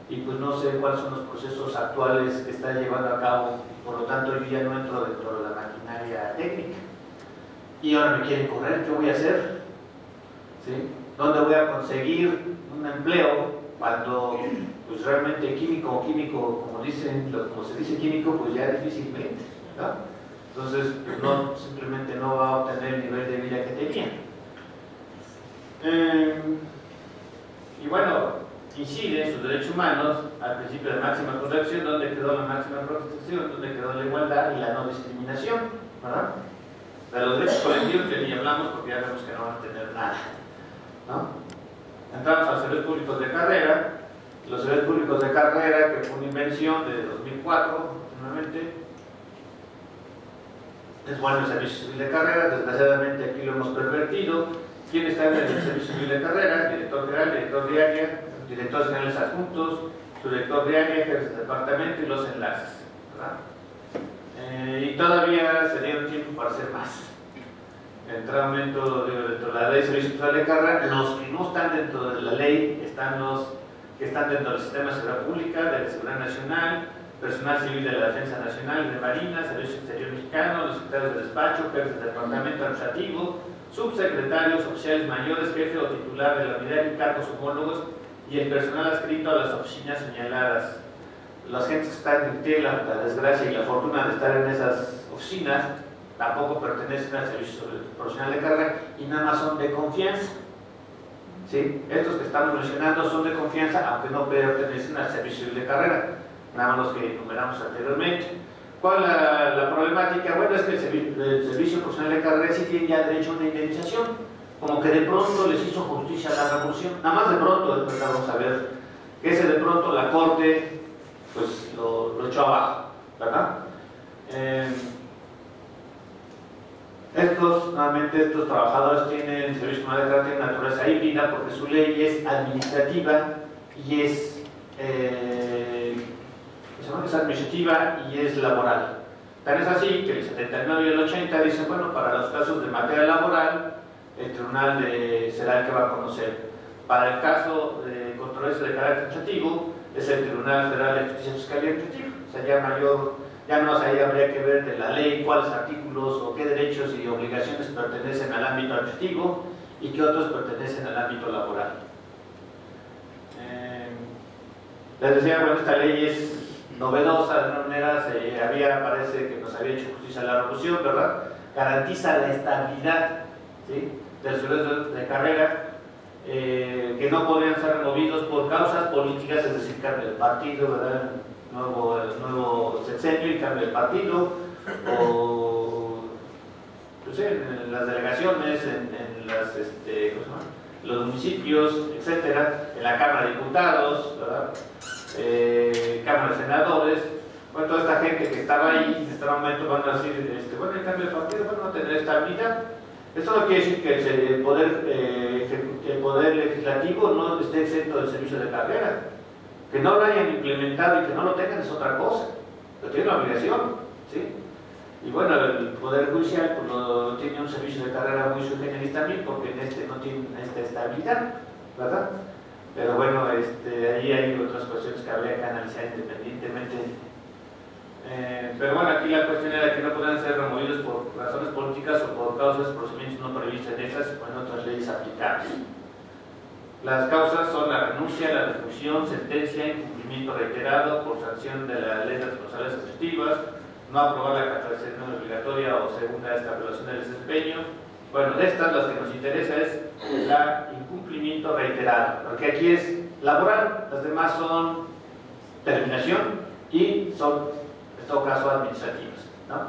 y pues no sé cuáles son los procesos actuales que está llevando a cabo, por lo tanto yo ya no entro dentro de la maquinaria técnica. Y ahora me quieren correr, ¿qué voy a hacer? ¿Sí? ¿Dónde voy a conseguir un empleo cuando pues realmente químico, como se dice químico, pues ya difícilmente, ¿verdad? Entonces, pues no, simplemente no va a obtener el nivel de vida que tenía. Y bueno, incide en sus derechos humanos al principio de máxima protección, donde quedó la máxima protección, donde quedó la igualdad y la no discriminación, ¿verdad? De los derechos colectivos que ni hablamos porque ya vemos que no van a tener nada, ¿no? Entramos a los servicios públicos de carrera. Los servicios públicos de carrera, que fue una invención de 2004, últimamente. Es bueno el servicio civil de carrera, desgraciadamente aquí lo hemos pervertido. ¿Quién está en el servicio civil de carrera? Director general, director de área, directores generales adjuntos, su director de área, jefe de departamento y los enlaces, ¿verdad? Y todavía se dieron tiempo para hacer más. En el momento dentro de la ley de servicio social de carrera, los que no están dentro de la ley están los que están dentro del sistema de seguridad pública, de la seguridad nacional, personal civil de la defensa nacional y de Marina, Servicio Exterior Mexicano, los secretarios de despacho, jefes del departamento administrativo, subsecretarios, oficiales mayores, jefe o titular de la unidad y cargos homólogos y el personal adscrito a las oficinas señaladas. Las gentes que están, que tienen la desgracia y la fortuna de estar en esas oficinas tampoco pertenecen al servicio profesional de carrera y nada más son de confianza. ¿Sí? Estos que estamos mencionando son de confianza, aunque no pertenecen al servicio de carrera, nada más los que enumeramos anteriormente. ¿Cuál es la problemática? Bueno, es que el servicio profesional de carrera sí tiene ya derecho a una indemnización, como que de pronto les hizo justicia a la revolución, nada más de pronto, después vamos a ver que ese de pronto la Corte pues lo echó abajo, ¿verdad? Nuevamente, estos trabajadores tienen servicio profesional de carrera de naturaleza híbrida porque su ley es administrativa y es administrativa y es laboral. Tan es así que el 79 y el 80 dicen, bueno, para los casos de materia laboral, el tribunal será el que va a conocer. Para el caso de controversia de carácter administrativo, es el Tribunal Federal de Justicia Fiscal y Administrativa. O sea, ya no ahí habría que ver de la ley cuáles artículos o qué derechos y obligaciones pertenecen al ámbito administrativo y qué otros pertenecen al ámbito laboral. Les decía, bueno, esta ley es novedosa, de alguna manera parece que nos había hecho justicia a la revolución, ¿verdad? Garantiza la estabilidad, ¿sí?, del sueldo de carrera, que no podrían ser removidos por causas políticas, es decir, cambio de partido, ¿verdad? Nuevo sexenio y cambio de partido, o pues, en las delegaciones, en los municipios, etcétera, en la Cámara de Diputados, ¿verdad? Cámara de Senadores. Bueno, toda esta gente que estaba ahí en este momento van a decir, bueno, el cambio de partido, bueno, no tendrá estabilidad. Esto no quiere decir que el poder legislativo no esté exento del servicio de carrera. Que no lo hayan implementado y que no lo tengan es otra cosa, pero tiene la obligación, ¿sí? Y bueno, el Poder Judicial pues, tiene un servicio de carrera muy sui generis también, porque en este no tiene esta estabilidad, ¿verdad? Pero bueno, ahí hay otras cuestiones que habría que analizar independientemente. Pero bueno, aquí la cuestión era que no puedan ser removidos por razones políticas o por causas, procedimientos no previstos en estas o en otras leyes aplicables. Las causas son la renuncia, la refusión, sentencia, incumplimiento reiterado por sanción de la ley de responsabilidades administrativas, no aprobar la capacitación obligatoria o segunda estabulación del desempeño. Bueno, de estas, las que nos interesa es el incumplimiento reiterado, porque aquí es laboral, las demás son terminación y son, en todo caso, administrativas, ¿no?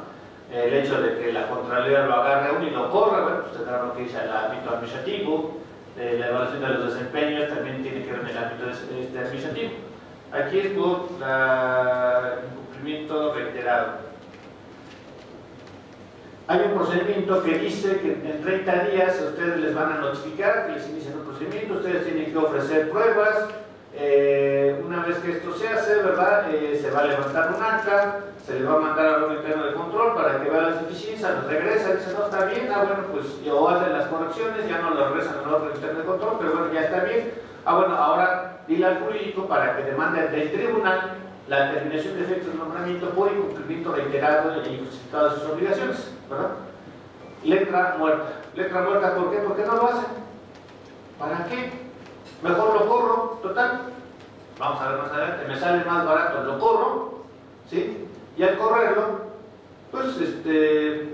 El hecho de que la Contraloría lo agarre a uno y lo corra, bueno, pues tendrá lo que dice el ámbito administrativo. La evaluación de los desempeños también tiene que ver en el ámbito administrativo. Aquí es por el incumplimiento reiterado. Hay un procedimiento que dice que en 30 días a ustedes les van a notificar que les inician un procedimiento, ustedes tienen que ofrecer pruebas. Una vez que esto se hace, ¿verdad? Se va a levantar un acta, se le va a mandar al órgano interno de control para que vea las deficiencias, nos regresa, dice no está bien, bueno, pues o hacen las correcciones, ya no lo regresan al órgano interno de control, pero bueno, ya está bien. Bueno, ahora dile al jurídico para que demande del tribunal la terminación de efectos de nombramiento por incumplimiento reiterado y injustificado de sus obligaciones, ¿verdad? Letra muerta. Letra muerta, ¿por qué? ¿Por qué no lo hacen? ¿Para qué? Mejor lo corro, total. Vamos a ver más adelante, me sale más barato, lo corro, ¿sí? Y al correrlo, pues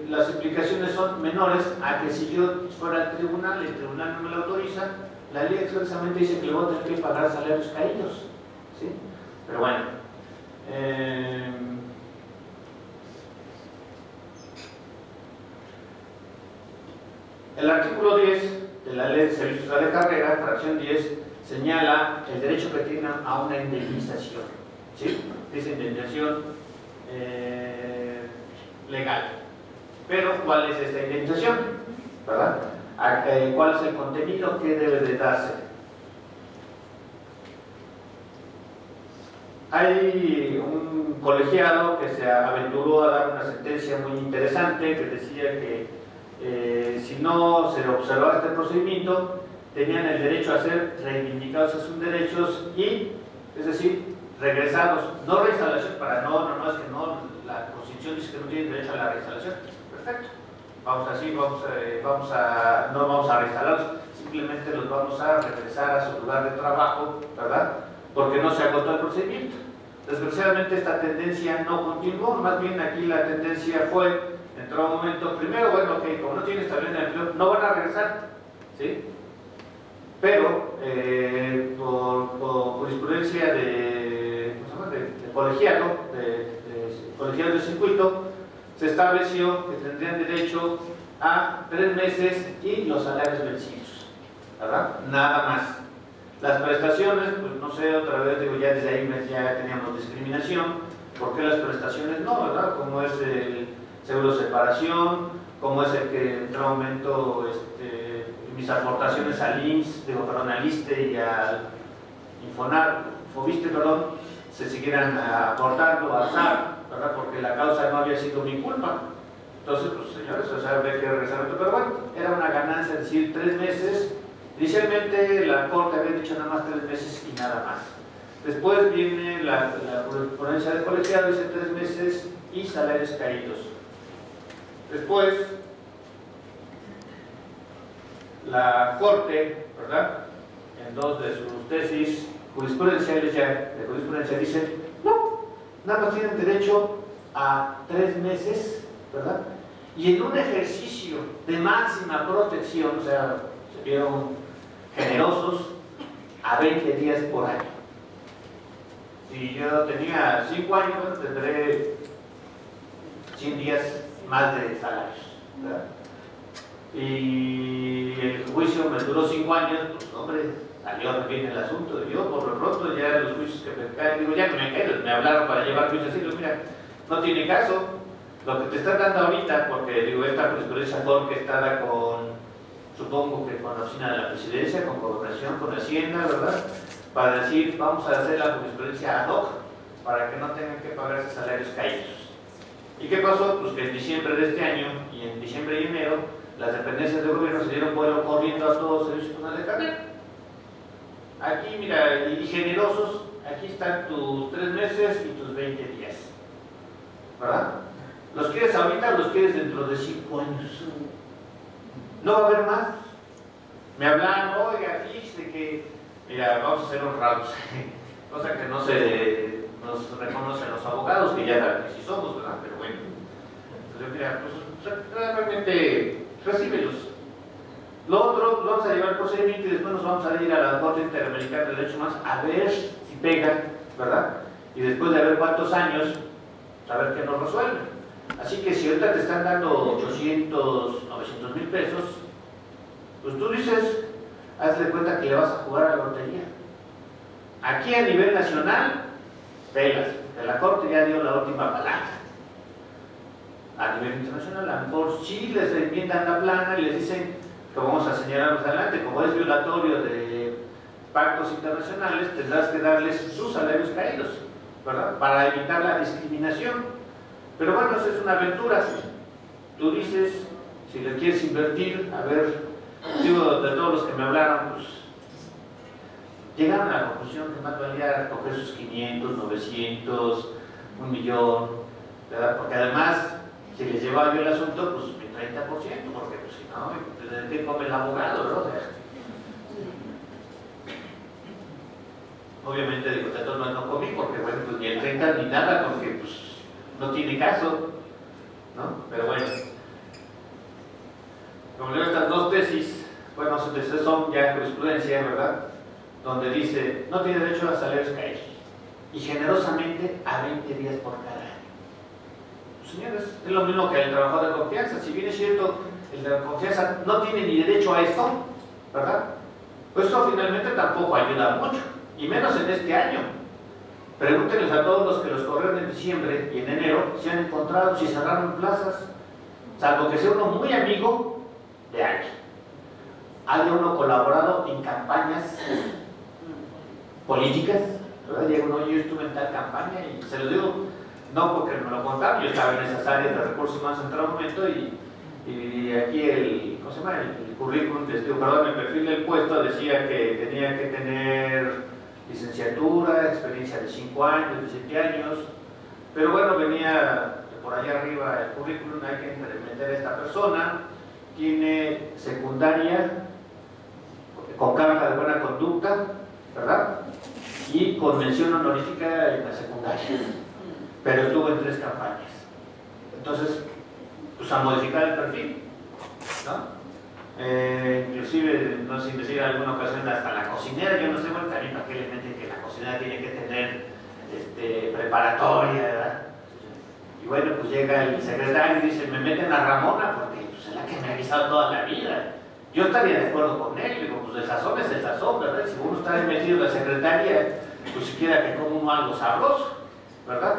las implicaciones son menores a que si yo fuera al tribunal, el tribunal no me lo autoriza, la ley expresamente dice que le voy a tener que pagar salarios caídos, ¿sí? Pero bueno, el artículo 10 de la Ley de Servicios de Carrera, fracción 10, señala el derecho que tienen a una indemnización, ¿sí? Dice indemnización legal. Pero, ¿cuál es esta indemnización? ¿Verdad? ¿Cuál es el contenido que debe de darse? Hay un colegiado que se aventuró a dar una sentencia muy interesante que decía que si no se observaba este procedimiento, tenían el derecho a ser reivindicados a sus derechos y, es decir, regresados, no reinstalación, para no, es que no, la Constitución dice que no tienen derecho a la reinstalación, perfecto, vamos así, no vamos a reinstalarlos, simplemente los vamos a regresar a su lugar de trabajo, ¿verdad? Porque no se agotó el procedimiento. Desgraciadamente esta tendencia no continuó, más bien aquí la tendencia fue, entró un momento, primero, bueno, ok, como no tiene estabilidad en el empleo, no van a regresar, ¿sí? Pero por jurisprudencia de colegiado, colegiado de circuito, se estableció que tendrían derecho a 3 meses y los salarios vencidos, ¿verdad? Nada más. Las prestaciones, pues no sé, otra vez digo, ya desde ahí ya teníamos discriminación. ¿Por qué las prestaciones no, verdad? Como es el seguro de separación, como es el que en otro momento mis aportaciones al IMSS, al ISSSTE y al Infoviste, se siguieran aportando al SAR, ¿verdad? Porque la causa no había sido mi culpa. Entonces, pues señores, o sea, había que regresar. Pero bueno, era una ganancia, es decir, 3 meses. Inicialmente la Corte había dicho nada más 3 meses y nada más. Después viene la jurisprudencia de colegiado, dice 3 meses y salarios caídos. Después, la Corte, ¿verdad?, en 2 de sus tesis jurisprudenciales de jurisprudencia dice, no, nada más tienen derecho a 3 meses, ¿verdad? Y en un ejercicio de máxima protección, o sea, se vieron generosos, a 20 días por año. Si yo tenía 5 años, bueno, tendré 100 días más de salarios, ¿verdad? Y el juicio me duró 5 años, pues hombre, salió bien el asunto. Yo por lo pronto ya los juicios que me caen, digo, ya no me caen, me hablaron para llevar juicios así, digo, mira, no tiene caso, lo que te están dando ahorita, porque digo, esta jurisprudencia fue orquestada con, supongo que con la oficina de la presidencia, con gobernación, con Hacienda, ¿verdad? Para decir, vamos a hacer la jurisprudencia ad hoc, para que no tengan que pagarse salarios caídos. ¿Y qué pasó? Pues que en diciembre de este año, y en diciembre y enero, las dependencias del gobierno se dieron vuelo corriendo a todos los servicios comunales de carrera. Aquí, mira, y generosos, aquí están tus 3 meses y tus 20 días. ¿Verdad? ¿Los quieres ahorita o los quieres dentro de 5 años? No va a haber más. Me hablan, oiga, fíjese que, mira, vamos a ser honrados, cosa que no se nos reconocen los abogados, que ya saben que sí somos, ¿verdad? Pero bueno, entonces, mira, pues realmente recíbelos. Lo otro, lo vamos a llevar al procedimiento y después nos vamos a ir a la Corte Interamericana de Derechos Humanos a ver si pega, ¿verdad? Y después de ver cuántos años, a ver qué nos resuelven. Así que si ahorita te están dando 800, 900 mil pesos, pues tú dices, hazle cuenta que le vas a jugar a la lotería. Aquí a nivel nacional, pelas, que la Corte ya dio la última palabra. A nivel internacional, a lo mejor sí les enmiendan la plana y les dicen que vamos a señalar más adelante, como es violatorio de pactos internacionales, tendrás que darles sus salarios caídos, ¿verdad? Para evitar la discriminación. Pero bueno, eso es una aventura. Tú dices, si le quieres invertir, a ver, digo, de todos los que me hablaron, pues llegaron a la conclusión que más valía recoger sus 500, 900, 1 millón, ¿verdad? Porque además, si les llevaba yo el asunto, pues mi 30%, porque pues, si no, ¿de qué come el abogado, no? Obviamente, digo, de todos no comí, porque bueno, pues ni el 30 ni nada, porque pues no tiene caso, ¿no? Pero bueno, como leo estas 2 tesis, bueno, son ya jurisprudencia, ¿verdad? Donde dice, no tiene derecho a salarios caídos, y generosamente a 20 días por cada año. Señores, es lo mismo que el trabajador de confianza. Si bien es cierto, el de confianza no tiene ni derecho a esto, ¿verdad? Pues eso finalmente tampoco ayuda mucho, y menos en este año. Pregúntenles a todos los que los corrieron en diciembre y en enero si han encontrado, si cerraron plazas, salvo que sea uno muy amigo de alguien, haya uno colaborado en campañas políticas, ¿verdad? Llega uno, yo estuve en tal campaña y se los digo, no porque me lo contaron, yo estaba en esas áreas de recursos humanos en todo momento y aquí se llama? El currículum, perdón, el perfil del puesto decía que tenía que tener licenciatura, experiencia de 5 años, de 7 años, pero bueno, venía por allá arriba el currículum, hay que meter a esta persona, tiene secundaria, con carta de buena conducta, ¿verdad? Y con mención honorífica en la secundaria, pero estuvo en 3 campañas. Entonces, pues a modificar el perfil, ¿no? Inclusive, no sé, decir en alguna ocasión hasta la cocinera, yo no sé, bueno, también para qué le meten que la cocinera tiene que tener preparatoria, ¿verdad? Y bueno, pues llega el secretario y dice, me meten a Ramona porque pues, es la que me ha avisado toda la vida. Yo estaría de acuerdo con él, digo, pues el sazón es el sazón, ¿verdad? Si uno está metido en la secretaria, pues siquiera que coma uno algo sabroso, ¿verdad?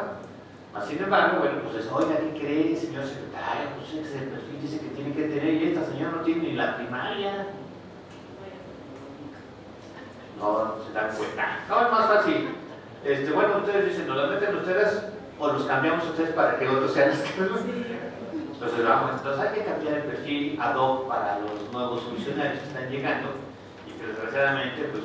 Sin embargo, bueno, pues oiga, ¿qué cree, señor secretario? Pues ese perfil dice que tiene que tener, y esta señora no tiene ni la primaria. No se dan cuenta. No, es más fácil. Bueno, ustedes dicen, ¿nos las meten ustedes o los cambiamos ustedes para que otros sean los que nos... Entonces, vamos, entonces hay que cambiar el perfil ad hoc para los nuevos funcionarios que están llegando y que desgraciadamente, pues,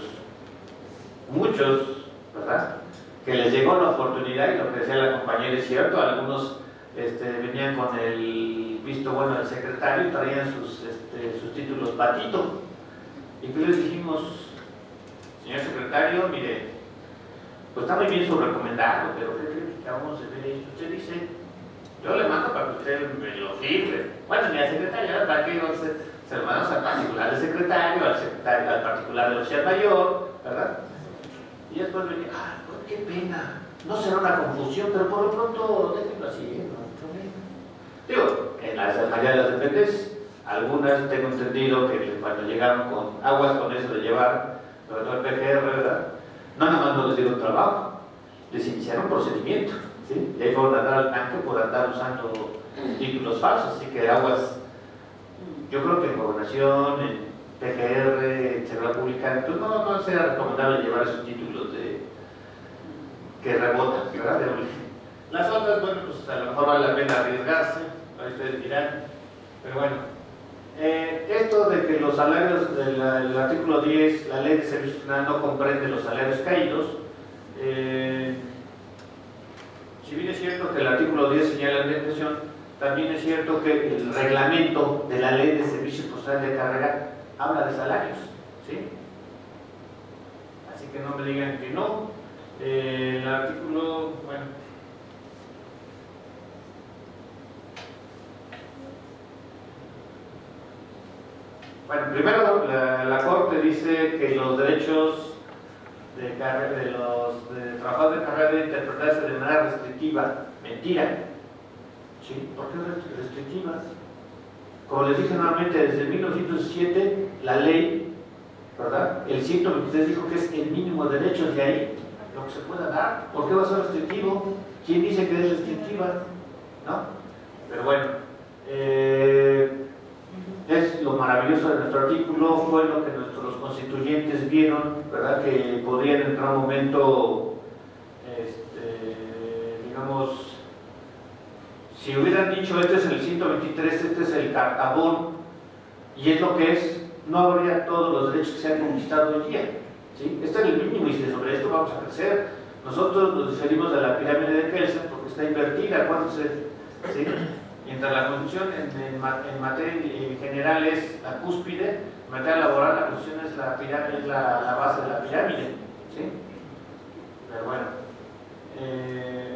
muchos, ¿verdad?, que les llegó la oportunidad, y lo que decía la compañera es cierto, algunos venían con el visto bueno del secretario y traían sus títulos patito. Y que les dijimos, señor secretario, mire, pues está muy bien su recomendado, pero ¿qué cree que acabamos de ver esto? Usted dice, yo le mando para que usted me lo firme. Bueno, señora secretaria, ¿para qué se lo mandamos al particular del secretario, al particular del oficial mayor, ¿verdad? Y después venía, qué pena, no será una confusión, pero por lo pronto déjenlo así, no hay problema. Digo, en la mayoría de las dependencias, algunas tengo entendido que cuando llegaron con aguas con eso de llevar, sobre todo el PGR, ¿verdad?, no nada más no les dieron trabajo, les iniciaron procedimiento, ¿sí? Y ahí fueron a dar al tanque por andar usando títulos falsos, así que aguas, yo creo que en gobernación, en PGR, en seguridad pública, pues no sería recomendable llevar esos títulos que rebotan, ¿verdad? Las otras, bueno, pues a lo mejor vale la pena arriesgarse, ahí ustedes dirán, pero bueno, esto de que los salarios del artículo 10, la ley de servicio final no comprende los salarios caídos, si bien es cierto que el artículo 10 señala la indemnización, también es cierto que el reglamento de la ley de servicios profesionales de carrera habla de salarios, ¿sí? Así que no me digan que no. El artículo, bueno, primero la Corte dice que los derechos de trabajadores de carrera deben interpretarse de manera restrictiva. Mentira. ¿Sí? ¿Por qué restrictiva? Como les dije nuevamente, desde 1907 la ley, ¿verdad?, el 123 dijo que es el mínimo de derechos, de ahí lo que se pueda dar. ¿Por qué va a ser restrictivo? ¿Quién dice que es restrictiva? ¿No? Pero bueno, es lo maravilloso de nuestro artículo, fue lo que nuestros constituyentes vieron, ¿verdad?, que podrían entrar un momento, digamos, si hubieran dicho este es el 123, este es el cartabón, y es lo que es, no habría todos los derechos que se han conquistado hoy día, ¿sí? Este es el mínimo y sobre esto vamos a crecer. Nosotros nos diferimos de la pirámide de Kelsen porque está invertida, ¿sí? Mientras la Constitución en materia general es la cúspide, en materia laboral la Constitución es la base de la pirámide, ¿sí? Pero bueno,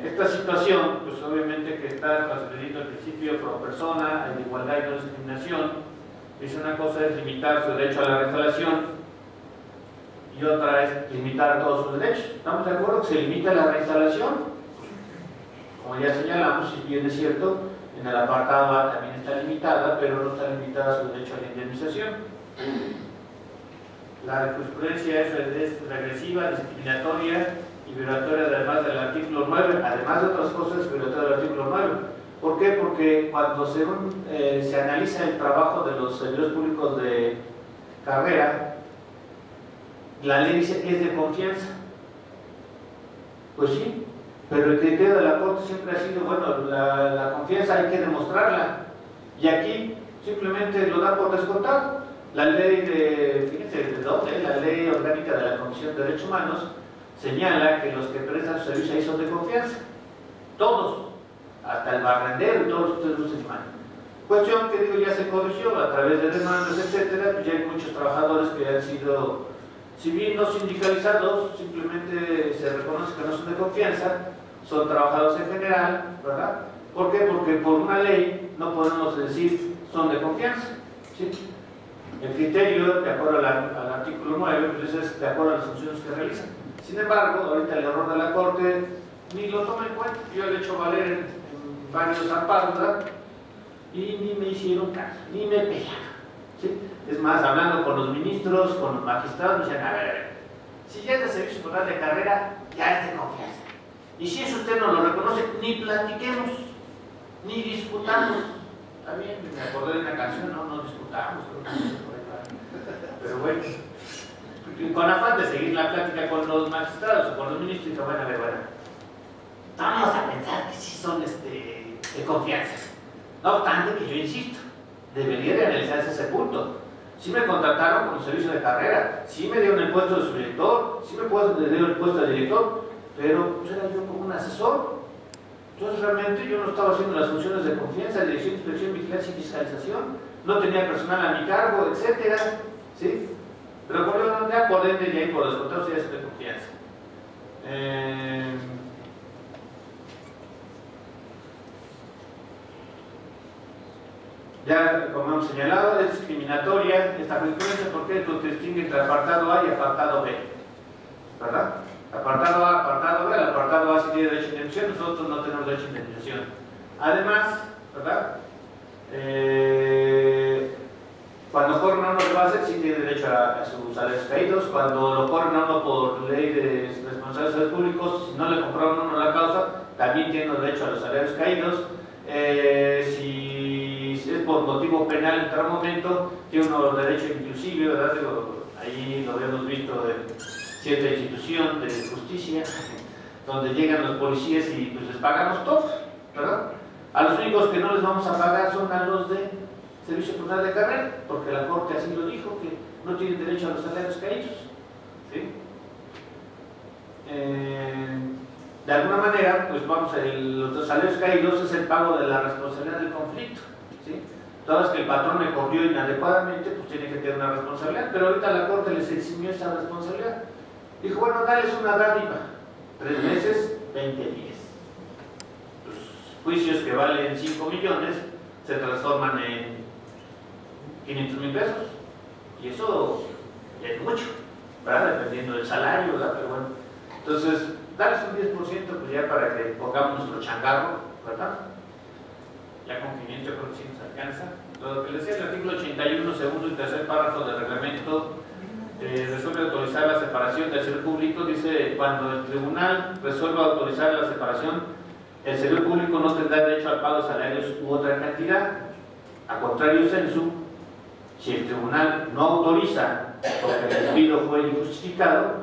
esta situación, pues obviamente que está transgrediendo el principio pro persona, en igualdad y no discriminación. Dice una cosa es limitar su derecho a la reinstalación y otra es limitar todos sus derechos. ¿Estamos de acuerdo que se limita la reinstalación? Como ya señalamos, si bien es cierto, en el apartado A también está limitada, pero no está limitada su derecho a la indemnización. La jurisprudencia es regresiva, discriminatoria y violatoria además del artículo 9, además de otras cosas, violatoria del artículo 9. ¿Por qué? Porque cuando se analiza el trabajo de los servidores públicos de carrera, la ley dice es de confianza. Pues sí, pero el criterio de la Corte siempre ha sido, bueno, la confianza hay que demostrarla. Y aquí simplemente lo da por descontado. La ley fíjense de dónde, la ley orgánica de la Comisión de Derechos Humanos señala que los que prestan su servicio ahí son de confianza. Todos, hasta el barrendero y todos los que ustedes gusten llamar. Cuestión que digo ya se corrigió a través de demandas, etcétera, pues ya hay muchos trabajadores que han sido, si bien no sindicalizados, simplemente se reconoce que no son de confianza, son trabajadores en general, ¿verdad? ¿Por qué? Porque por una ley no podemos decir son de confianza, ¿sí? El criterio, de acuerdo al artículo 9, pues es de acuerdo a las funciones que realizan. Sin embargo, ahorita el error de la Corte ni lo toma en cuenta. Yo le he hecho valer en varios amparos, ¿verdad? Y ni me hicieron caso, ni me pelaron, ¿sí? Es más, hablando con los ministros, con los magistrados, me decían, a ver, si ya es de servicio escolar de carrera, ya es de confianza. Y si eso usted no lo reconoce, ni platiquemos, ni discutamos. También me acordé de una canción, no discutamos, pero bueno, con afán de seguir la plática con los magistrados o con los ministros, dije, bueno, vamos a pensar que sí son de confianza. No obstante que yo insisto, debería de analizarse ese punto. Sí me contrataron como servicio de carrera, sí me dieron el puesto de subdirector, sí me dieron el puesto de director, pero pues era yo como un asesor. Entonces realmente yo no estaba haciendo las funciones de confianza, dirección, inspección, vigilancia y fiscalización, no tenía personal a mi cargo, etcétera, ¿sí? Pero por ende ya hay por descontado ya es de confianza. Ya, como hemos señalado, es discriminatoria esta jurisprudencia porque lo distingue entre apartado A y apartado B, ¿verdad? Apartado A, apartado B, el apartado A sí tiene derecho a indemnización, nosotros no tenemos derecho a indemnización. Además, ¿verdad? Cuando corren a uno de base, sí tiene derecho a sus salarios caídos. Cuando lo corren a uno por ley de responsabilidades públicos, si no le compraron a uno la causa, también tiene derecho a los salarios caídos. Si es por motivo penal en tal momento, tiene uno derecho inclusive, ¿verdad? Ahí lo hemos visto en cierta institución de justicia, donde llegan los policías y pues les pagamos todos, ¿verdad? A los únicos que no les vamos a pagar son a los de servicio personal de carrera, porque la Corte así lo dijo, que no tienen derecho a los salarios caídos, ¿sí? De alguna manera, pues vamos, los salarios caídos es el pago de la responsabilidad del conflicto, ¿sí? Todas que el patrón me corrió inadecuadamente, pues tiene que tener una responsabilidad, pero ahorita la Corte les eximió esa responsabilidad. Dijo, bueno, dales una dádiva, 3 meses, 20 días. Los juicios que valen 5 millones se transforman en 500,000 pesos, y eso ya es mucho, ¿verdad? Dependiendo del salario, ¿verdad? Pero bueno, entonces, darles un 10%, pues ya para que pongamos nuestro changarro, ¿verdad? Ya con 500 yo creo que sí nos alcanza. Lo que les decía el artículo 81, segundo y tercer párrafo del reglamento, resuelve autorizar la separación del servicio público. Dice, cuando el tribunal resuelva autorizar la separación, el servicio público no tendrá derecho al pago de salarios u otra cantidad. A contrario sensu, si el tribunal no autoriza porque el despido fue injustificado,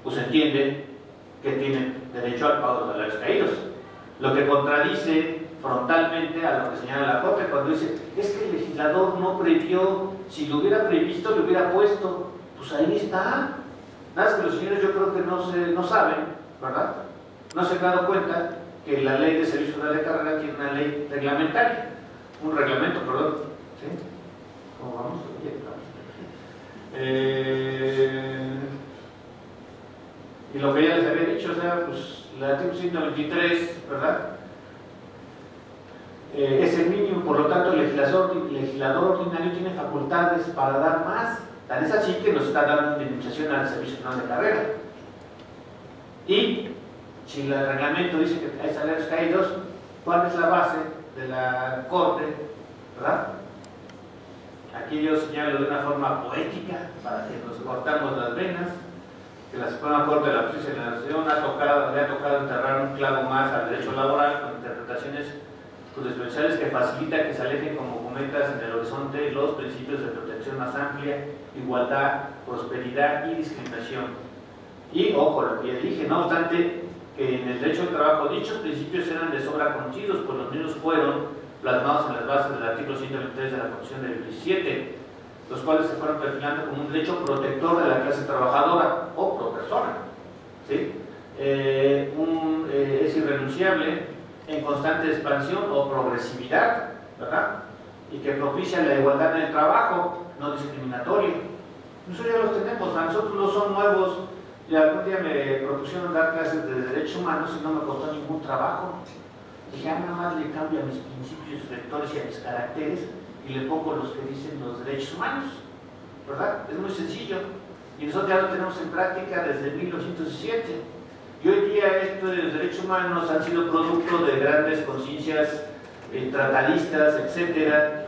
pues entiende que tiene derecho al pago de salarios caídos. Lo que contradice frontalmente a lo que señala la Corte cuando dice, es que el legislador no previó, si lo hubiera previsto, lo hubiera puesto. Pues ahí está. Nada más que los señores yo creo que no saben, ¿verdad? No se han dado cuenta que la ley de servicio escolar de carrera tiene una ley reglamentaria, un reglamento, perdón, ¿sí? ¿Cómo vamos? Y lo que ya les había dicho, o sea, pues el artículo 123, ¿verdad? Es el mínimo, por lo tanto el legislador ordinario tiene facultades para dar más. Tan es así que nos está dando indemnización al servicio nacional de carrera. Y si el reglamento dice que hay salarios caídos, ¿cuál es la base de la Corte? ¿Verdad? Aquí yo señalo de una forma poética para que nos cortamos las venas, que la Suprema Corte de la Justicia de la Nación le ha tocado enterrar un clavo más al derecho laboral con interpretaciones jurisprudenciales que facilitan que se alejen como cometas en el horizonte los principios de protección más amplia, igualdad, prosperidad y discriminación. Y, ojo, lo que ya dije, no obstante que en el derecho del trabajo dichos principios eran de sobra conocidos, pues los mismos fueron plasmados en las bases del artículo 123 de la Constitución del 17, los cuales se fueron perfilando como un derecho protector de la clase trabajadora o pro persona, ¿sí? Es irrenunciable, en constante expansión o progresividad, ¿verdad? Y que propicia la igualdad en el trabajo, no discriminatorio. Nosotros ya los tenemos, a nosotros no son nuevos. Y algún día me propusieron dar clases de derechos humanos y no me costó ningún trabajo. Dije, nada más le cambio a mis principios rectores y a mis caracteres y le pongo los que dicen los derechos humanos, ¿verdad? Es muy sencillo. Y nosotros ya lo tenemos en práctica desde 1907. Y hoy día esto de los derechos humanos han sido producto de grandes conciencias tratadistas, etcétera,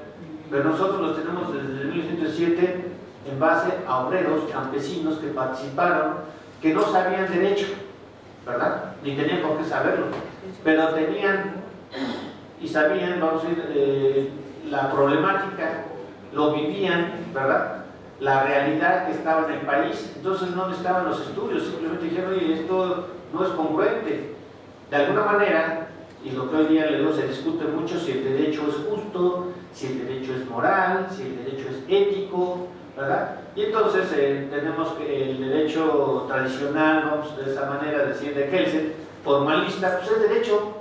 pero nosotros los tenemos desde 1907 en base a obreros, campesinos que participaron, que no sabían derecho, ¿verdad? Ni tenían por qué saberlo, pero tenían y sabían, vamos a decir, la problemática, lo vivían, ¿verdad? La realidad que estaba en el país. Entonces no necesitaban los estudios, simplemente dijeron, oye, esto no es congruente. De alguna manera, y lo que hoy día le digo, se discute mucho si el derecho es justo, si el derecho es moral, si el derecho es ético, ¿verdad? Y entonces tenemos que el derecho tradicional, vamos de esa manera decir de Kelsen, formalista, pues es derecho,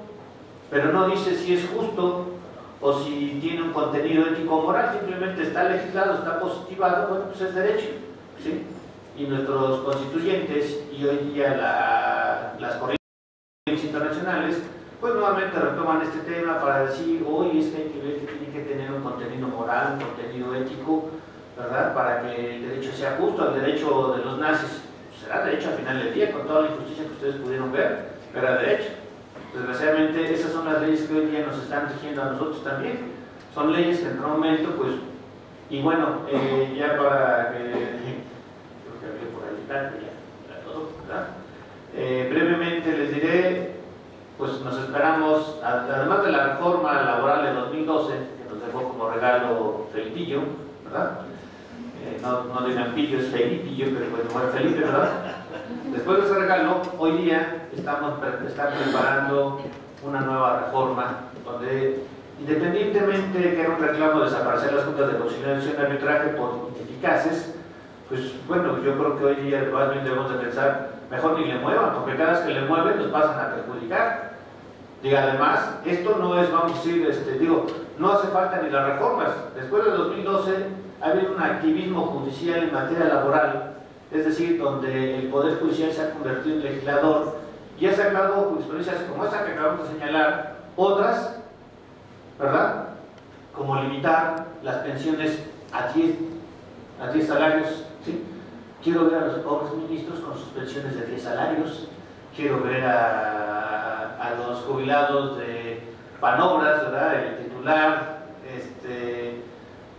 pero no dice si es justo o si tiene un contenido ético o moral, simplemente está legislado, está positivado, bueno, pues es derecho, ¿sí? Y nuestros constituyentes y hoy día las corrientes internacionales, pues nuevamente retoman este tema para decir, hoy es que hay que ver que tiene que tener un contenido moral, un contenido ético, ¿verdad? Para que el derecho sea justo. El derecho de los nazis será derecho al final del día, con toda la injusticia que ustedes pudieron ver, pero era derecho. Desgraciadamente esas son las leyes que hoy día nos están rigiendo a nosotros también. Son leyes que en otro momento, pues, y bueno, ya para que, creo que había por ahí ya todo, ¿verdad? Brevemente les diré, pues nos esperamos, además de la reforma laboral de 2012, que nos dejó como regalo Felipillo, ¿verdad? No digan Pillo, es Felipillo, pero bueno, bueno, Felipe, ¿verdad? Después de ese regalo, hoy día están preparando una nueva reforma donde, independientemente de que era un reclamo de desaparecer las juntas de conciliación y arbitraje por ineficaces, pues bueno, yo creo que hoy día más bien debemos de pensar, mejor ni le muevan, porque cada vez que le mueven nos pasan a perjudicar. Y además, esto no es, vamos a decir, no hace falta ni las reformas. Después de 2012 ha habido un activismo judicial en materia laboral, es decir, donde el Poder Judicial se ha convertido en legislador y ha sacado jurisprudencias como esta que acabamos de señalar, otras, ¿verdad? Como limitar las pensiones a 10 salarios, ¿sí? Quiero ver a los pobres ministros con sus pensiones de 10 salarios, quiero ver a los jubilados de Panobras, ¿verdad? El titular,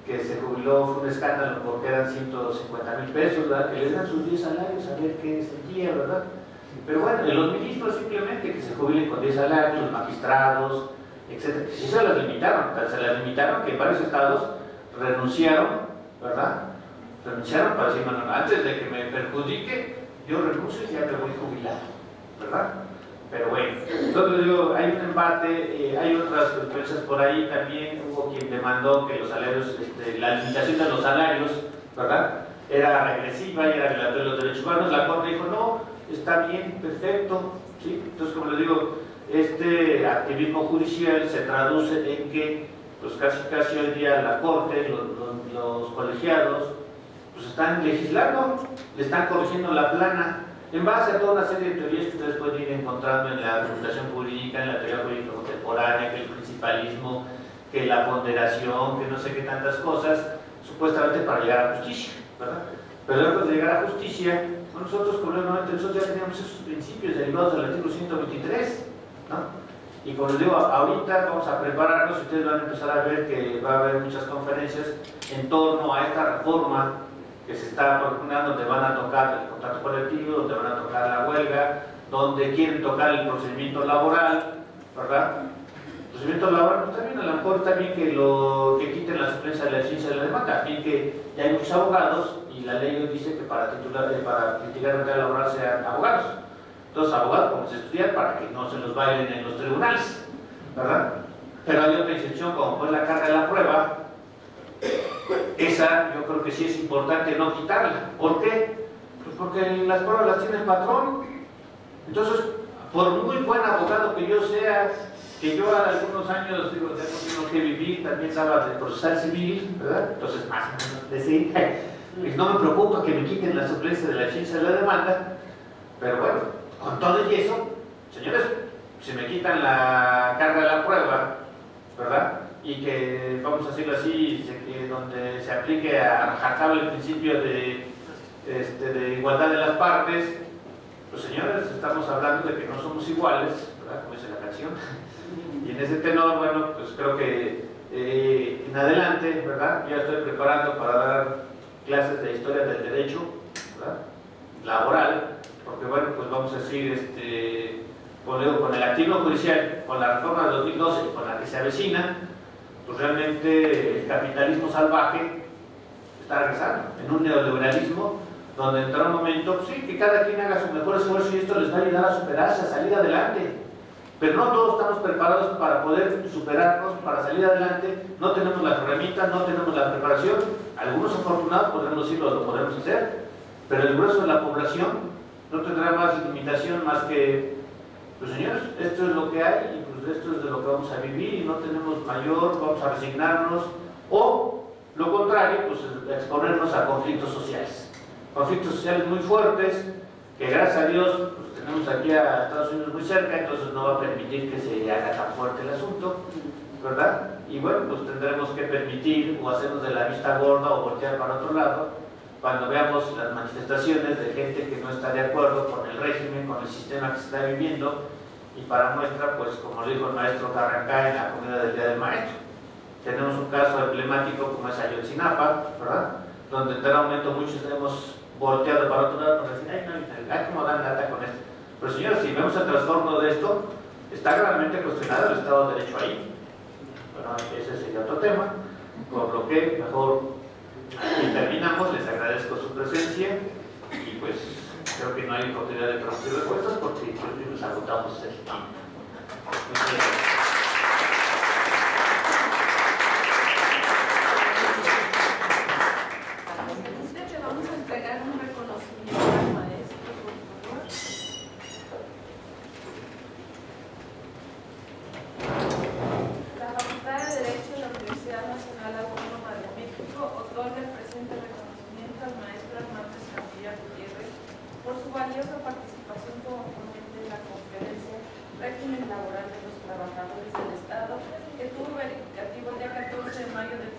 que se jubiló, fue un escándalo porque eran 150,000 pesos, ¿verdad? Que les dan sus 10 salarios a ver qué sentía, ¿verdad? Pero bueno, los ministros simplemente que se jubilen con 10 salarios, los magistrados, etc. Sí se las limitaron, que en varios estados renunciaron, ¿verdad? Renunciaron para decir, bueno, antes de que me perjudique, yo renuncio y ya me voy jubilado, ¿verdad? Pero bueno, entonces digo, hay un embate, hay otras consecuencias por ahí también. Hubo quien demandó que los salarios, la limitación de los salarios, ¿verdad?, era regresiva y era violatoria de los derechos humanos. La Corte dijo, no, está bien, perfecto, ¿sí? Entonces, como les digo, este activismo judicial se traduce en que, pues casi hoy día la Corte, los colegiados, pues están legislando, le están corrigiendo la plana, en base a toda una serie de teorías que ustedes pueden ir encontrando en la argumentación jurídica, en la teoría jurídica contemporánea, que el principalismo, que la ponderación, que no sé qué tantas cosas, supuestamente para llegar a justicia, ¿verdad? Pero después de llegar a justicia, nosotros, curiosamente, nosotros ya teníamos esos principios derivados del artículo 123, ¿no? Y como les digo, ahorita vamos a prepararnos, ustedes van a empezar a ver que va a haber muchas conferencias en torno a esta reforma que se está proponiendo, donde van a tocar el contrato colectivo, donde van a tocar la huelga, donde quieren tocar el procedimiento laboral, ¿verdad? El procedimiento laboral, pues también a lo mejor está bien que quiten la suplencia de la ciencia de la demanda, a fin que ya hay muchos abogados y la ley hoy dice que para litigar en materia laboral sean abogados. Entonces, abogados, como se estudian para que no se los bailen en los tribunales, ¿verdad? Pero hay otra excepción, como fue la carga de la prueba. Esa yo creo que sí es importante no quitarla. ¿Por qué? Pues porque las pruebas las tiene el patrón. Entonces, por muy buen abogado que yo sea, que yo a algunos años, digo, ya no tengo que vivir, también estaba de procesal civil, ¿verdad? Entonces, más o menos decidí, pues no me preocupa que me quiten la suplencia de la exigencia de la demanda, pero bueno, con todo y eso, señores, si me quitan la carga de la prueba, ¿verdad? Y que, vamos a decirlo así, que donde se aplique a rajatabla el principio de igualdad de las partes, pues señores, estamos hablando de que no somos iguales, ¿verdad? Como dice la canción. Y en ese tenor, bueno, pues creo que en adelante, ¿verdad? Ya estoy preparando para dar clases de historia del derecho, ¿verdad? Laboral, porque bueno, pues vamos a decir, con el activo judicial, con la reforma de 2012, con la que se avecina, pues realmente el capitalismo salvaje está regresando en un neoliberalismo donde entrará un momento, pues sí, que cada quien haga su mejor esfuerzo y esto les va a ayudar a superarse, a salir adelante. Pero no todos estamos preparados para poder superarnos, para salir adelante, no tenemos las herramientas, no tenemos la preparación. Algunos afortunados podremos decirlo, lo podemos hacer, pero el grueso de la población no tendrá más limitación más que, pues señores, esto es lo que hay y pues esto es de lo que vamos a vivir y no tenemos mayor, vamos a resignarnos, o lo contrario, pues exponernos a conflictos sociales. Conflictos sociales muy fuertes, que gracias a Dios pues, tenemos aquí a Estados Unidos muy cerca, entonces no va a permitir que se haga tan fuerte el asunto, ¿verdad? Y bueno, pues tendremos que permitir o hacernos de la vista gorda o voltear para otro lado cuando veamos las manifestaciones de gente que no está de acuerdo con el régimen, con el sistema que se está viviendo. Y para muestra, pues como lo dijo el maestro Carrancá en la comida del Día del Maestro, tenemos un caso emblemático como es Ayotzinapa, ¿verdad? Donde en tal momento muchos hemos volteado para otro lado para decir, ay, no, hay como dan lata con esto. Pero señores, si vemos el trastorno de esto, está gravemente cuestionado el Estado de Derecho ahí. Bueno, ese sería otro tema, por lo que mejor terminamos. Les agradezco su presencia y pues creo que no hay oportunidad de preguntas y respuestas porque nos agotamos el tiempo. Muchas gracias. por su valiosa participación como ponente de la conferencia Régimen Laboral de los Trabajadores del Estado, que tuvo verificativo el día 14 de mayo del